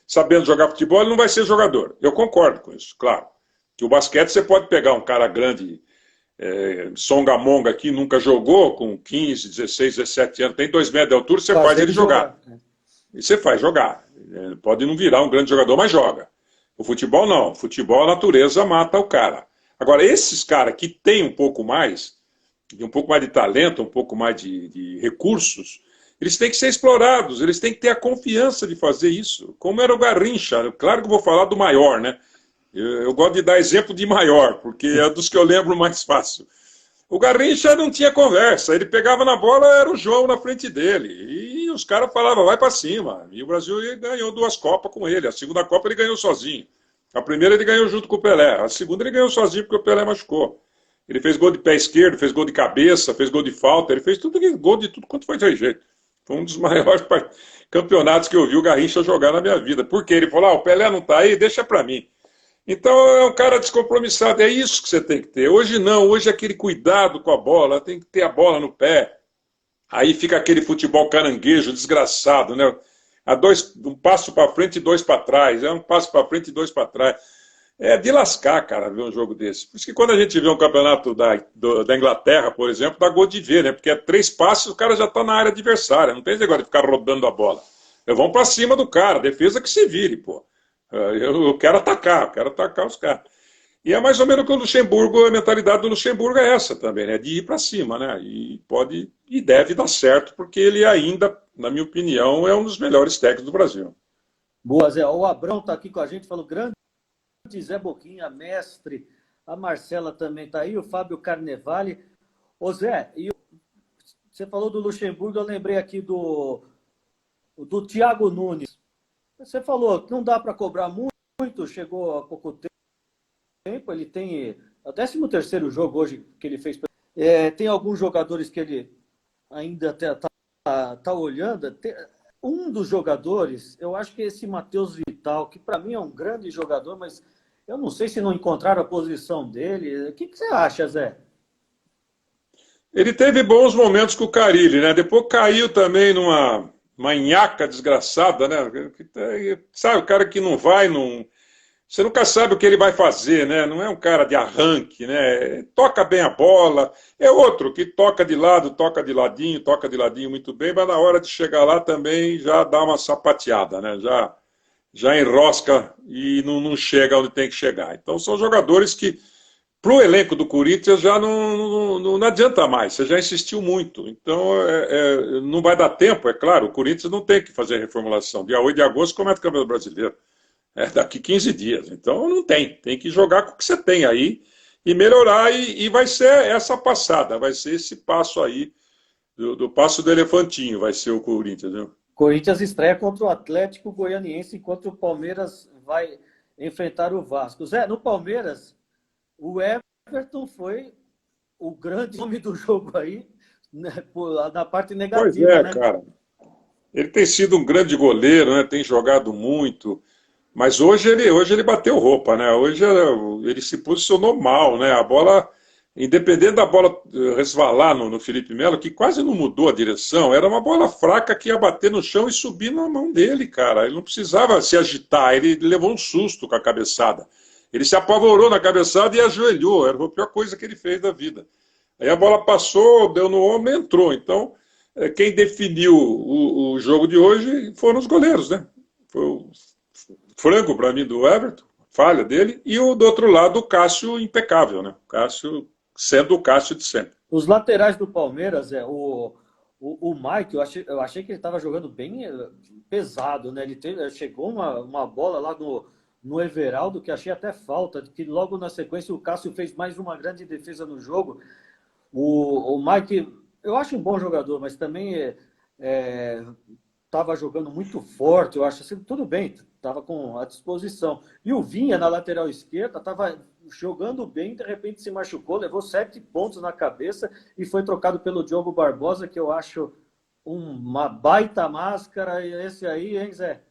sabendo jogar futebol, ele não vai ser jogador. Eu concordo com isso, claro. Que o basquete você pode pegar um cara grande, songamonga aqui, nunca jogou, com 15, 16, 17 anos, tem 2 metros de altura, você faz ele jogar. E você faz jogar. Pode não virar um grande jogador, mas joga. O futebol não. O futebol, a natureza mata o cara. Agora, esses caras que têm um pouco mais de talento, um pouco mais de recursos, eles têm que ser explorados, eles têm que ter a confiança de fazer isso. Como era o Garrincha, claro que eu vou falar do maior, né? Eu gosto de dar exemplo de maior, porque é dos que eu lembro mais fácil. O Garrincha não tinha conversa, ele pegava na bola, era o João na frente dele, e os caras falavam, vai para cima. E o Brasil ganhou 2 Copas com ele, a segunda Copa ele ganhou sozinho. A primeira ele ganhou junto com o Pelé, a segunda ele ganhou sozinho porque o Pelé machucou. Ele fez gol de pé esquerdo, fez gol de cabeça, fez gol de falta, ele fez gol de tudo quanto foi de jeito. Foi um dos maiores campeonatos que eu vi o Garrincha jogar na minha vida. Por quê? Ele falou, o Pelé não está aí, deixa para mim. Então é um cara descompromissado, é isso que você tem que ter. Hoje não, hoje é aquele cuidado com a bola, tem que ter a bola no pé. Aí fica aquele futebol caranguejo, desgraçado, né? Um passo para frente e 2 para trás, um passo para frente e 2 para trás. É de lascar, cara, ver um jogo desse. Por isso que quando a gente vê um campeonato da Inglaterra, por exemplo, dá gol de ver, né? Porque 3 passos o cara já está na área adversária. Não tem esse negócio de ficar rodando a bola. Vão para cima do cara, defesa que se vire, pô. Eu quero atacar os caras. E é mais ou menos o que o Luxemburgo, a mentalidade do Luxemburgo é essa também, né? De ir para cima, né? E pode e deve dar certo, porque ele ainda, na minha opinião, é um dos melhores técnicos do Brasil. Boa, Zé. O Abrão está aqui com a gente, falou grande Zé Boquinha, mestre. A Marcela também está aí, o Fábio Carnevale. Ô Zé, você falou do Luxemburgo, eu lembrei aqui do Thiago Nunes. Você falou que não dá para cobrar muito, chegou há pouco tempo, ele tem o 13º jogo hoje que ele fez. Tem alguns jogadores que ele ainda está olhando. Um dos jogadores, eu acho que é esse Matheus Vital, que para mim é um grande jogador, mas eu não sei se não encontraram a posição dele. O que você acha, Zé? Ele teve bons momentos com o Carille, né? Depois caiu também numa manhaca desgraçada, né? Sabe, o cara que não vai, não... Você nunca sabe o que ele vai fazer, né? Não é um cara de arranque, né? Toca bem a bola. É outro que toca de lado, toca de ladinho muito bem, mas na hora de chegar lá também já dá uma sapateada, né? Já enrosca e não chega onde tem que chegar. Então são jogadores que, para o elenco do Corinthians, já não adianta mais. Você já insistiu muito. Então não vai dar tempo, é claro. O Corinthians não tem que fazer reformulação. Dia 8 de agosto começa o Campeonato Brasileiro. Daqui 15 dias. Então não tem que jogar com o que você tem aí e melhorar, e vai ser essa passada, vai ser esse passo aí, do passo do elefantinho, vai ser o Corinthians, viu? Corinthians estreia contra o Atlético Goianiense, enquanto o Palmeiras vai enfrentar o Vasco. Zé, no Palmeiras, o Everton foi o grande nome do jogo aí, né, na parte negativa. Pois é, né? Cara. Ele tem sido um grande goleiro, né? Tem jogado muito. Mas hoje ele bateu roupa, né? Hoje ele se posicionou mal, né? A bola, independente da bola resvalar no Felipe Melo, que quase não mudou a direção, era uma bola fraca que ia bater no chão e subir na mão dele, cara. Ele não precisava se agitar, ele levou um susto com a cabeçada. Ele se apavorou na cabeçada e ajoelhou, era a pior coisa que ele fez da vida. Aí a bola passou, deu no ombro e entrou. Então, quem definiu o jogo de hoje foram os goleiros, né? Foi o frango para mim do Everton, falha dele, e do outro lado o Cássio impecável, né? O Cássio sendo o Cássio de sempre. Os laterais do Palmeiras, o Mike, eu achei que ele estava jogando bem pesado, né? Chegou uma bola lá no Everaldo, que achei até falta, que logo na sequência o Cássio fez mais uma grande defesa no jogo. O Mike, eu acho um bom jogador, mas também estava jogando muito forte, eu acho assim, tudo bem, estava com a disposição. E o Vinha, na lateral esquerda, estava jogando bem, de repente se machucou, levou 7 pontos na cabeça e foi trocado pelo Diogo Barbosa, que eu acho uma baita máscara, e esse aí, hein, Zé?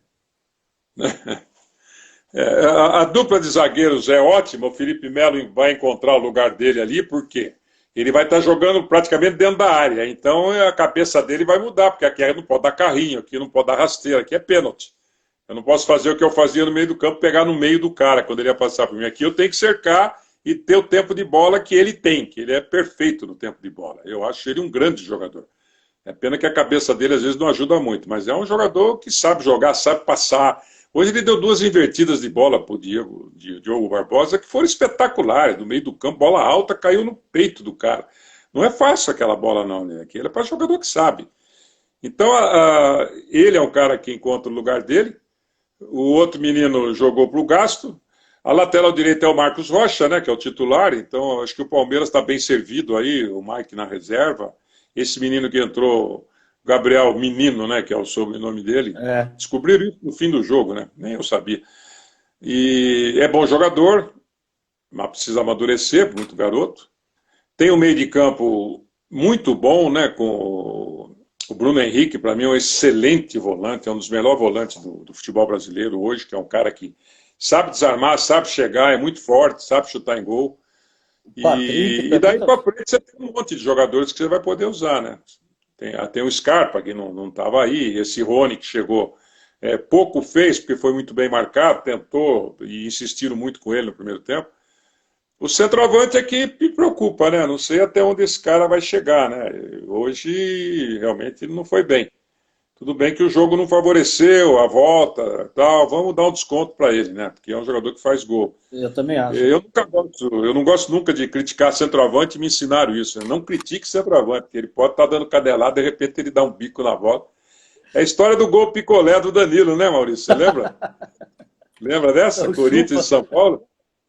A dupla de zagueiros é ótima, o Felipe Melo vai encontrar o lugar dele ali, por quê? Ele vai estar jogando praticamente dentro da área, então a cabeça dele vai mudar, porque aqui não pode dar carrinho, aqui não pode dar rasteira, aqui é pênalti. Eu não posso fazer o que eu fazia no meio do campo, pegar no meio do cara quando ele ia passar por mim. Aqui eu tenho que cercar e ter o tempo de bola que ele tem, que ele é perfeito no tempo de bola. Eu acho ele um grande jogador. É pena que a cabeça dele às vezes não ajuda muito, mas é um jogador que sabe jogar, sabe passar. Hoje ele deu 2 invertidas de bola para o Diogo Barbosa que foram espetaculares, no meio do campo, bola alta, caiu no peito do cara. Não é fácil aquela bola não, né? Aquilo é para jogador que sabe. Então ele é um cara que encontra o lugar dele, o outro menino jogou para o Gasto, a lateral direita é o Marcos Rocha, né, que é o titular, então acho que o Palmeiras está bem servido aí, o Mike na reserva, esse menino que entrou, Gabriel Menino, né, que é o sobrenome dele, É. descobriram isso no fim do jogo, né, nem eu sabia. E é bom jogador, mas precisa amadurecer, muito garoto. Tem um meio de campo muito bom, né, com o Bruno Henrique, para mim é um excelente volante, é um dos melhores volantes do futebol brasileiro hoje, que é um cara que sabe desarmar, sabe chegar, é muito forte, sabe chutar em gol. Patrick E também daí tá. para frente você tem um monte de jogadores que você vai poder usar, né? Tem o Scarpa, que não estava aí, esse Rony que chegou. Pouco fez, porque foi muito bem marcado, tentou e insistiram muito com ele no primeiro tempo. O centroavante é que me preocupa, né? Não sei até onde esse cara vai chegar, né? Hoje realmente ele não foi bem. Tudo bem que o jogo não favoreceu a volta, tal. Vamos dar um desconto para ele, né? Porque é um jogador que faz gol. Eu também acho. Eu não gosto nunca de criticar centroavante, me ensinaram isso. Não critique centroavante, porque ele pode estar dando cadelada, de repente ele dá um bico na bola. É a história do gol picolé do Danilo, né, Maurício? Você lembra? Lembra dessa? O Corinthians e Chupa. São Paulo?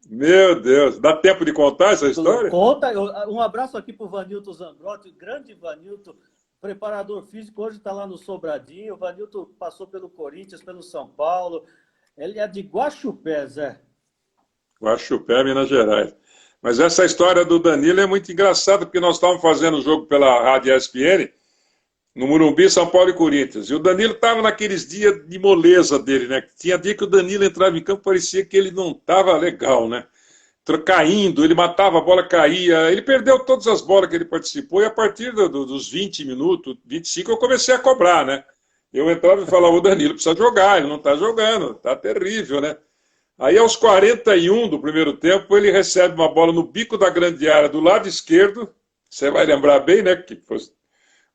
Meu Deus, dá tempo de contar essa história? Conta, um abraço aqui para o Vanilton Zambrotti, o grande Vanilton, preparador físico, hoje está lá no Sobradinho. O Vanilton passou pelo Corinthians, pelo São Paulo. Ele é de Guaxupé, Zé. Guaxupé, Minas Gerais. Mas essa história do Danilo é muito engraçada, porque nós estávamos fazendo o jogo pela Rádio ESPN, no Morumbi, São Paulo e Corinthians. E o Danilo estava naqueles dias de moleza dele, né? Tinha dia que o Danilo entrava em campo, parecia que ele não estava legal, né? Caindo, ele matava, a bola caía. Ele perdeu todas as bolas que ele participou, e a partir dos 20 minutos, 25, eu comecei a cobrar, né? Eu entrava e falava, o Danilo precisa jogar, ele não está jogando, está terrível, né? Aí, aos 41 do primeiro tempo, ele recebe uma bola no bico da grande área do lado esquerdo. Você vai lembrar bem, né? Que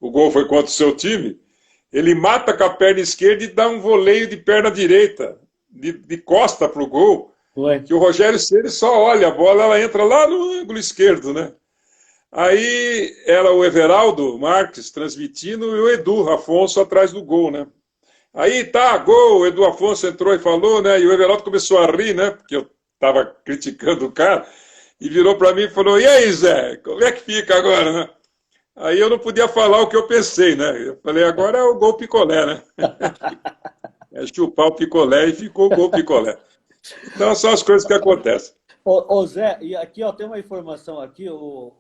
o gol foi contra o seu time. Ele mata com a perna esquerda e dá um voleio de perna direita, de costa para o gol. Foi. Que o Rogério Ceni só olha a bola, ela entra lá no ângulo esquerdo, né? Aí era o Everaldo Marques transmitindo e o Edu Afonso atrás do gol, né? Aí tá, gol, o Edu Afonso entrou e falou, né? E o Everaldo começou a rir, né? Porque eu tava criticando o cara, e virou para mim e falou: e aí, Zé, como é que fica agora, né? Aí eu não podia falar o que eu pensei, né? Eu falei, agora é o gol picolé, né? É chupar o picolé e ficou o gol picolé. Então são as coisas que acontecem. Ô Zé, e aqui ó, tem uma informação aqui, o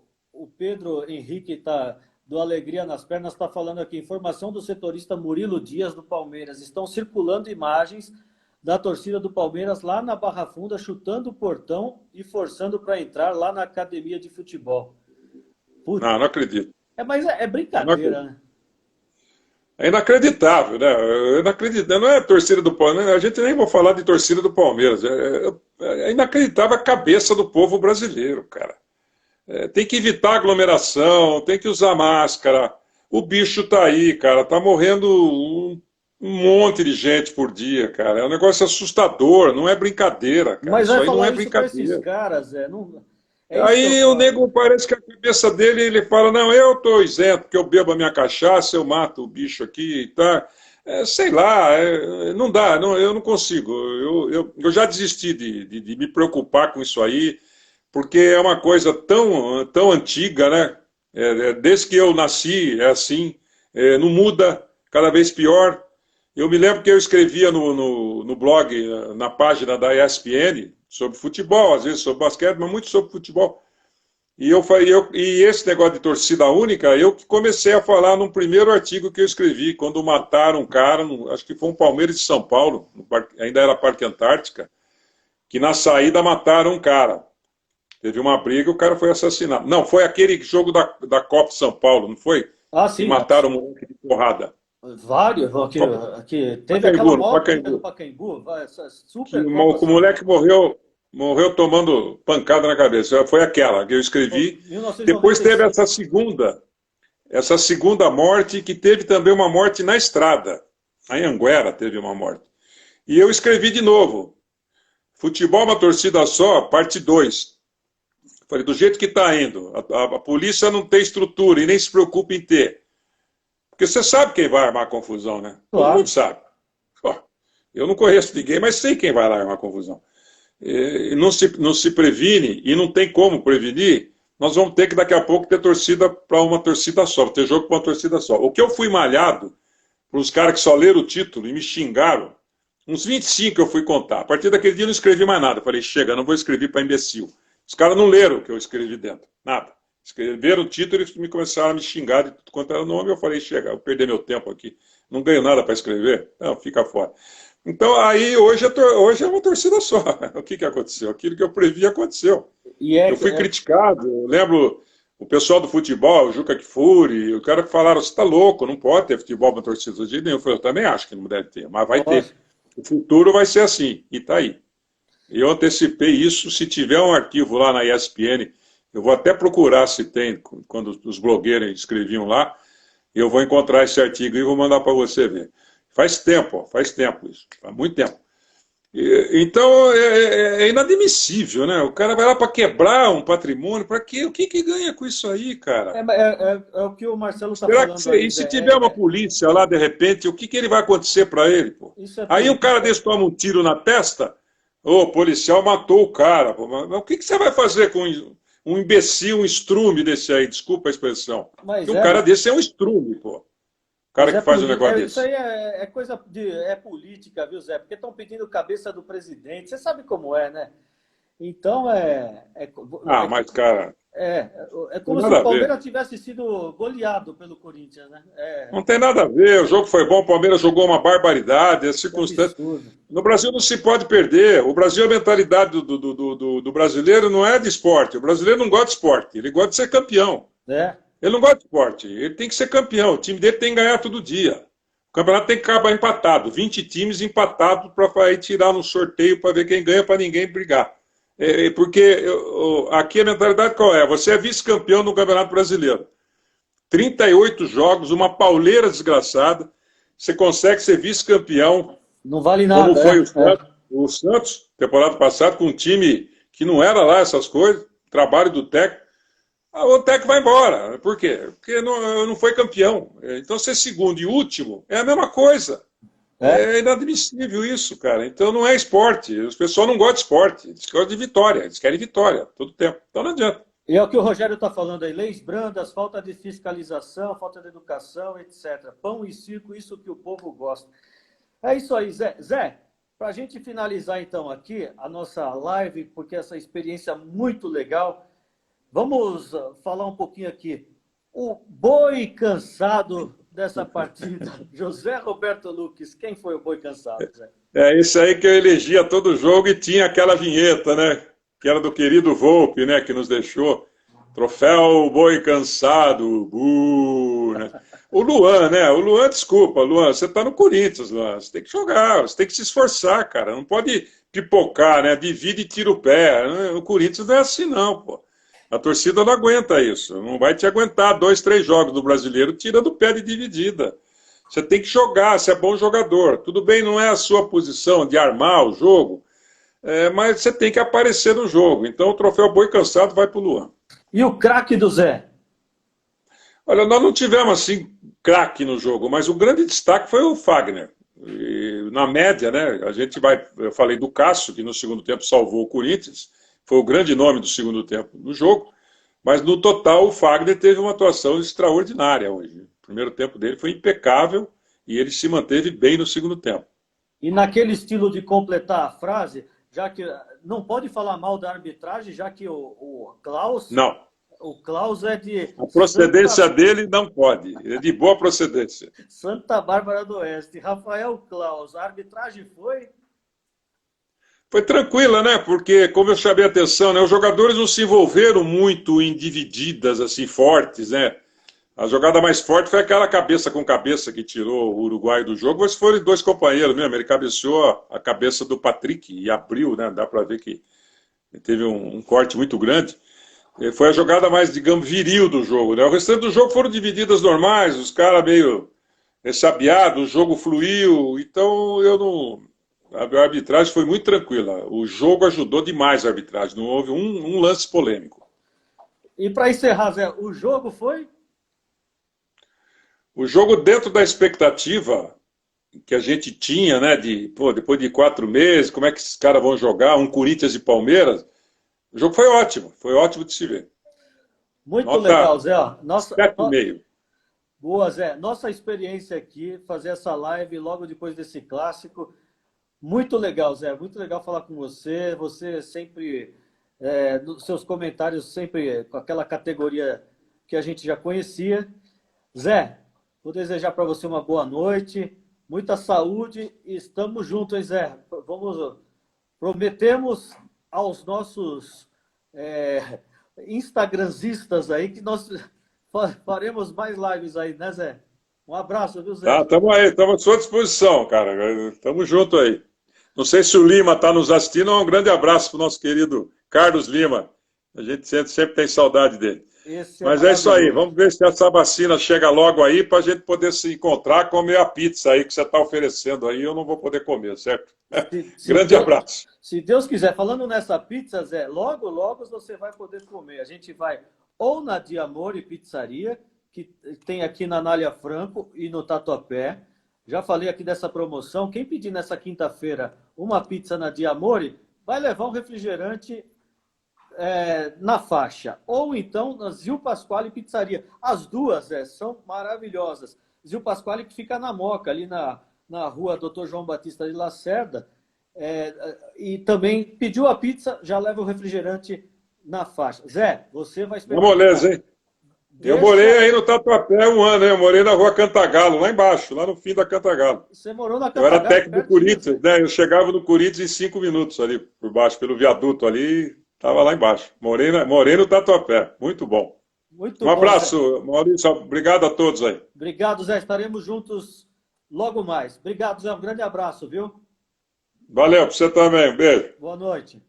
Pedro Henrique tá, do Alegria nas Pernas está falando aqui, informação do setorista Murilo Dias do Palmeiras. Estão circulando imagens da torcida do Palmeiras lá na Barra Funda, chutando o portão e forçando para entrar lá na academia de futebol. Putz, Não, não acredito. mas é brincadeira, né? É inacreditável, né? É inacreditável. Não é a torcida do Palmeiras, a gente nem vai falar de torcida do Palmeiras. É inacreditável a cabeça do povo brasileiro, cara. Tem que evitar aglomeração, tem que usar máscara. O bicho tá aí, cara. Tá morrendo um monte de gente por dia, cara. É um negócio assustador, não é brincadeira, cara. Mas Isso vai aí não falar é isso para esses brincadeira. caras, Zé. Não, é isso que eu Aí o falo. nego parece que a cabeça dele, ele fala, não, eu tô isento, porque eu bebo a minha cachaça, eu mato o bicho aqui, tá? Sei lá, não dá, eu não consigo. Eu já desisti de me preocupar com isso aí, porque é uma coisa tão antiga, né? Desde que eu nasci é assim, não muda, cada vez pior. Eu me lembro que eu escrevia no blog, na página da ESPN, sobre futebol, às vezes sobre basquete, mas muito sobre futebol. E esse negócio de torcida única, eu que comecei a falar num primeiro artigo que eu escrevi, quando mataram um cara, acho que foi um Palmeiras de São Paulo, ainda era Parque Antártica, que na saída mataram um cara. Teve uma briga e o cara foi assassinado. Não, foi aquele jogo da Copa de São Paulo, não foi? Ah, Que sim. mataram um moleque de porrada. Vários. Aqui, teve aquela Pacaembu, no maior briga do Pacaembu. Pacaembu. Que Super Copa o São moleque Paulo. morreu tomando pancada na cabeça. Foi aquela que eu escrevi. Depois teve 1995. essa segunda morte, que teve também uma morte na estrada. Em Anguera teve uma morte. E eu escrevi de novo. Futebol uma torcida só, parte 2. Falei, do jeito que está indo, a polícia não tem estrutura e nem se preocupa em ter. Porque você sabe quem vai armar confusão, né? Todo Claro. mundo sabe. Eu não conheço ninguém, mas sei quem vai lá armar confusão. E não se previne, e não tem como prevenir, nós vamos ter que daqui a pouco ter torcida para uma torcida só, ter jogo para uma torcida só. O que eu fui malhado para os caras que só leram o título e me xingaram, uns 25 eu fui contar. A partir daquele dia eu não escrevi mais nada. Falei, chega, não vou escrever para imbecil. Os caras não leram o que eu escrevi dentro, nada. Escreveram o título e me começaram a me xingar de tudo quanto era nome. Eu falei, chega, eu vou perder meu tempo aqui. Não ganho nada para escrever. Não, fica fora. Então, aí, hoje é uma torcida só. O que aconteceu? Aquilo que eu previ aconteceu. Eu fui criticado. Eu lembro o pessoal do futebol, o Juca Kfouri, o cara que falaram, você está louco, não pode ter futebol para torcida do jeito nenhum. Eu também acho que não deve ter, mas vai ter. O futuro vai ser assim, e está aí. Eu antecipei isso. Se tiver um arquivo lá na ESPN, eu vou até procurar se tem, quando os blogueiros escreviam lá, eu vou encontrar esse artigo e vou mandar para você ver. Faz tempo isso, faz muito tempo. Então é inadmissível, né? O cara vai lá para quebrar um patrimônio, para quê? O que ganha com isso aí, cara? É o que o Marcelo está Será falando que, aí, e se Zé. tiver uma polícia lá, de repente, o que ele vai acontecer para ele? Pô? Isso é Aí um cara desse toma um tiro na testa, o policial matou o cara. Pô, mas o que você vai fazer com um imbecil, um estrume desse aí? Desculpa a expressão. Mas Porque um cara desse é um estrume, pô. O cara que faz um negócio isso desse. aí é coisa é política, viu, Zé? Porque estão pedindo cabeça do presidente. Você sabe como é, né? Então Mas, cara, é não como tem se nada o a ver. Palmeiras tivesse sido goleado pelo Corinthians, né? Não tem nada a ver. O jogo foi bom, o Palmeiras jogou uma barbaridade, as Que circunstâncias. absurdo. No Brasil não se pode perder. O Brasil, a mentalidade do brasileiro não é de esporte. O brasileiro não gosta de esporte, ele gosta de ser campeão. É. Ele não gosta de esporte, ele tem que ser campeão. O time dele tem que ganhar todo dia. O campeonato tem que acabar empatado. 20 times empatados para ir tirar no sorteio para ver quem ganha, para ninguém brigar. Porque aqui a mentalidade qual é? Você é vice-campeão no Campeonato Brasileiro. 38 jogos, uma pauleira desgraçada. Você consegue ser vice-campeão, Não vale nada. como foi o Santos, temporada passada, com um time que não era lá essas coisas, trabalho do técnico. O técnico vai embora. Por quê? Porque não foi campeão. Então, ser segundo e último é a mesma coisa. É inadmissível isso, cara. Então, não é esporte. Os pessoal não gostam de esporte. Eles gostam de vitória. Eles querem vitória todo tempo. Então, não adianta. E é o que o Rogério está falando aí. Leis brandas, falta de fiscalização, falta de educação, etc. Pão e circo, isso que o povo gosta. É isso aí, Zé. Zé, para a gente finalizar, então, aqui a nossa live, porque essa experiência é muito legal, vamos falar um pouquinho aqui. O boi cansado dessa partida, José Roberto Luques. Quem foi o boi cansado, Zé? É isso aí que eu elegia todo jogo e tinha aquela vinheta, né? Que era do querido Volpe, né? Que nos deixou. Troféu boi cansado. Né? O Luan, né? O Luan, desculpa, Luan, você tá no Corinthians, Luan. Você tem que jogar, você tem que se esforçar, cara. Não pode pipocar, né? Divide e tira o pé. O Corinthians não é assim, não, pô. A torcida não aguenta isso. Não vai te aguentar 2, 3 jogos do brasileiro, tira do pé de dividida. Você tem que jogar, você é bom jogador. Tudo bem, não é a sua posição de armar o jogo, mas você tem que aparecer no jogo. Então o troféu boi cansado vai para o Luan. E o craque do Zé? Olha, nós não tivemos assim craque no jogo, mas o grande destaque foi o Fagner. E, na média, né? Eu falei do Cássio, que no segundo tempo salvou o Corinthians. Foi o grande nome do segundo tempo no jogo, mas no total o Fagner teve uma atuação extraordinária hoje. O primeiro tempo dele foi impecável e ele se manteve bem no segundo tempo. E naquele estilo de completar a frase, já que não pode falar mal da arbitragem, já que Não. o Klaus é de A procedência dele não pode. É de boa procedência. Santa Bárbara do Oeste. Rafael Klaus, a arbitragem foi? Foi tranquila, né? Porque, como eu chamei a atenção, né, os jogadores não se envolveram muito em divididas assim fortes, né? A jogada mais forte foi aquela cabeça com cabeça que tirou o Uruguai do jogo, mas foram dois companheiros mesmo. Ele cabeceou a cabeça do Patrick e abriu, né? Dá para ver que teve um corte muito grande. Foi a jogada mais, digamos, viril do jogo, né? O restante do jogo foram divididas normais, os caras meio ressabiados, o jogo fluiu, então eu não... A arbitragem foi muito tranquila. O jogo ajudou demais a arbitragem, não houve um lance polêmico. E para encerrar, Zé, o jogo foi? O jogo dentro da expectativa que a gente tinha, né, depois de 4 meses, como é que esses caras vão jogar, um Corinthians e Palmeiras, o jogo foi ótimo de se ver. Muito legal, Zé. 7,5. Boa, Zé. Nossa experiência aqui, fazer essa live logo depois desse clássico, muito legal, Zé. Muito legal falar com você. Você sempre, nos seus comentários, sempre com aquela categoria que a gente já conhecia. Zé, vou desejar para você uma boa noite, muita saúde e estamos juntos, hein, Zé? Prometemos aos nossos instagramzistas aí que nós faremos mais lives aí, né, Zé? Um abraço, viu, Zé? Estamos aí, estamos à sua disposição, cara. Estamos juntos aí. Não sei se o Lima está nos assistindo, um grande abraço para o nosso querido Carlos Lima. A gente sempre tem saudade dele. Mas é isso aí, vamos ver se essa vacina chega logo aí para a gente poder se encontrar, comer a pizza aí que você está oferecendo aí, eu não vou poder comer, certo? Grande abraço. Se Deus quiser, falando nessa pizza, Zé, logo você vai poder comer. A gente vai ou na Diamore Pizzaria, que tem aqui na Anália Franco e no Tatuapé. Já falei aqui dessa promoção. Quem pedir nessa quinta-feira uma pizza na Diamore, vai levar um refrigerante na faixa. Ou então na Zil Pasquale Pizzaria. As duas são maravilhosas. Zil Pasquale que fica na Moca, ali na rua Dr. João Batista de Lacerda. E também pediu a pizza, já leva o refrigerante na faixa. Zé, você vai experimentar. Moleza, hein? Eu morei aí no Tatuapé 1 ano, hein? Eu morei na rua Cantagalo, lá embaixo, lá no fim da Cantagalo. Você morou na Cantagalo? Eu era técnico do Corinthians, né? Eu chegava no Corinthians em 5 minutos ali, por baixo, pelo viaduto ali, estava lá embaixo. Morei no Tatuapé, muito bom. Muito um abraço, Zé. Maurício, obrigado a todos aí. Obrigado, Zé, estaremos juntos logo mais. Obrigado, Zé, um grande abraço, viu? Valeu, para você também, um beijo. Boa noite.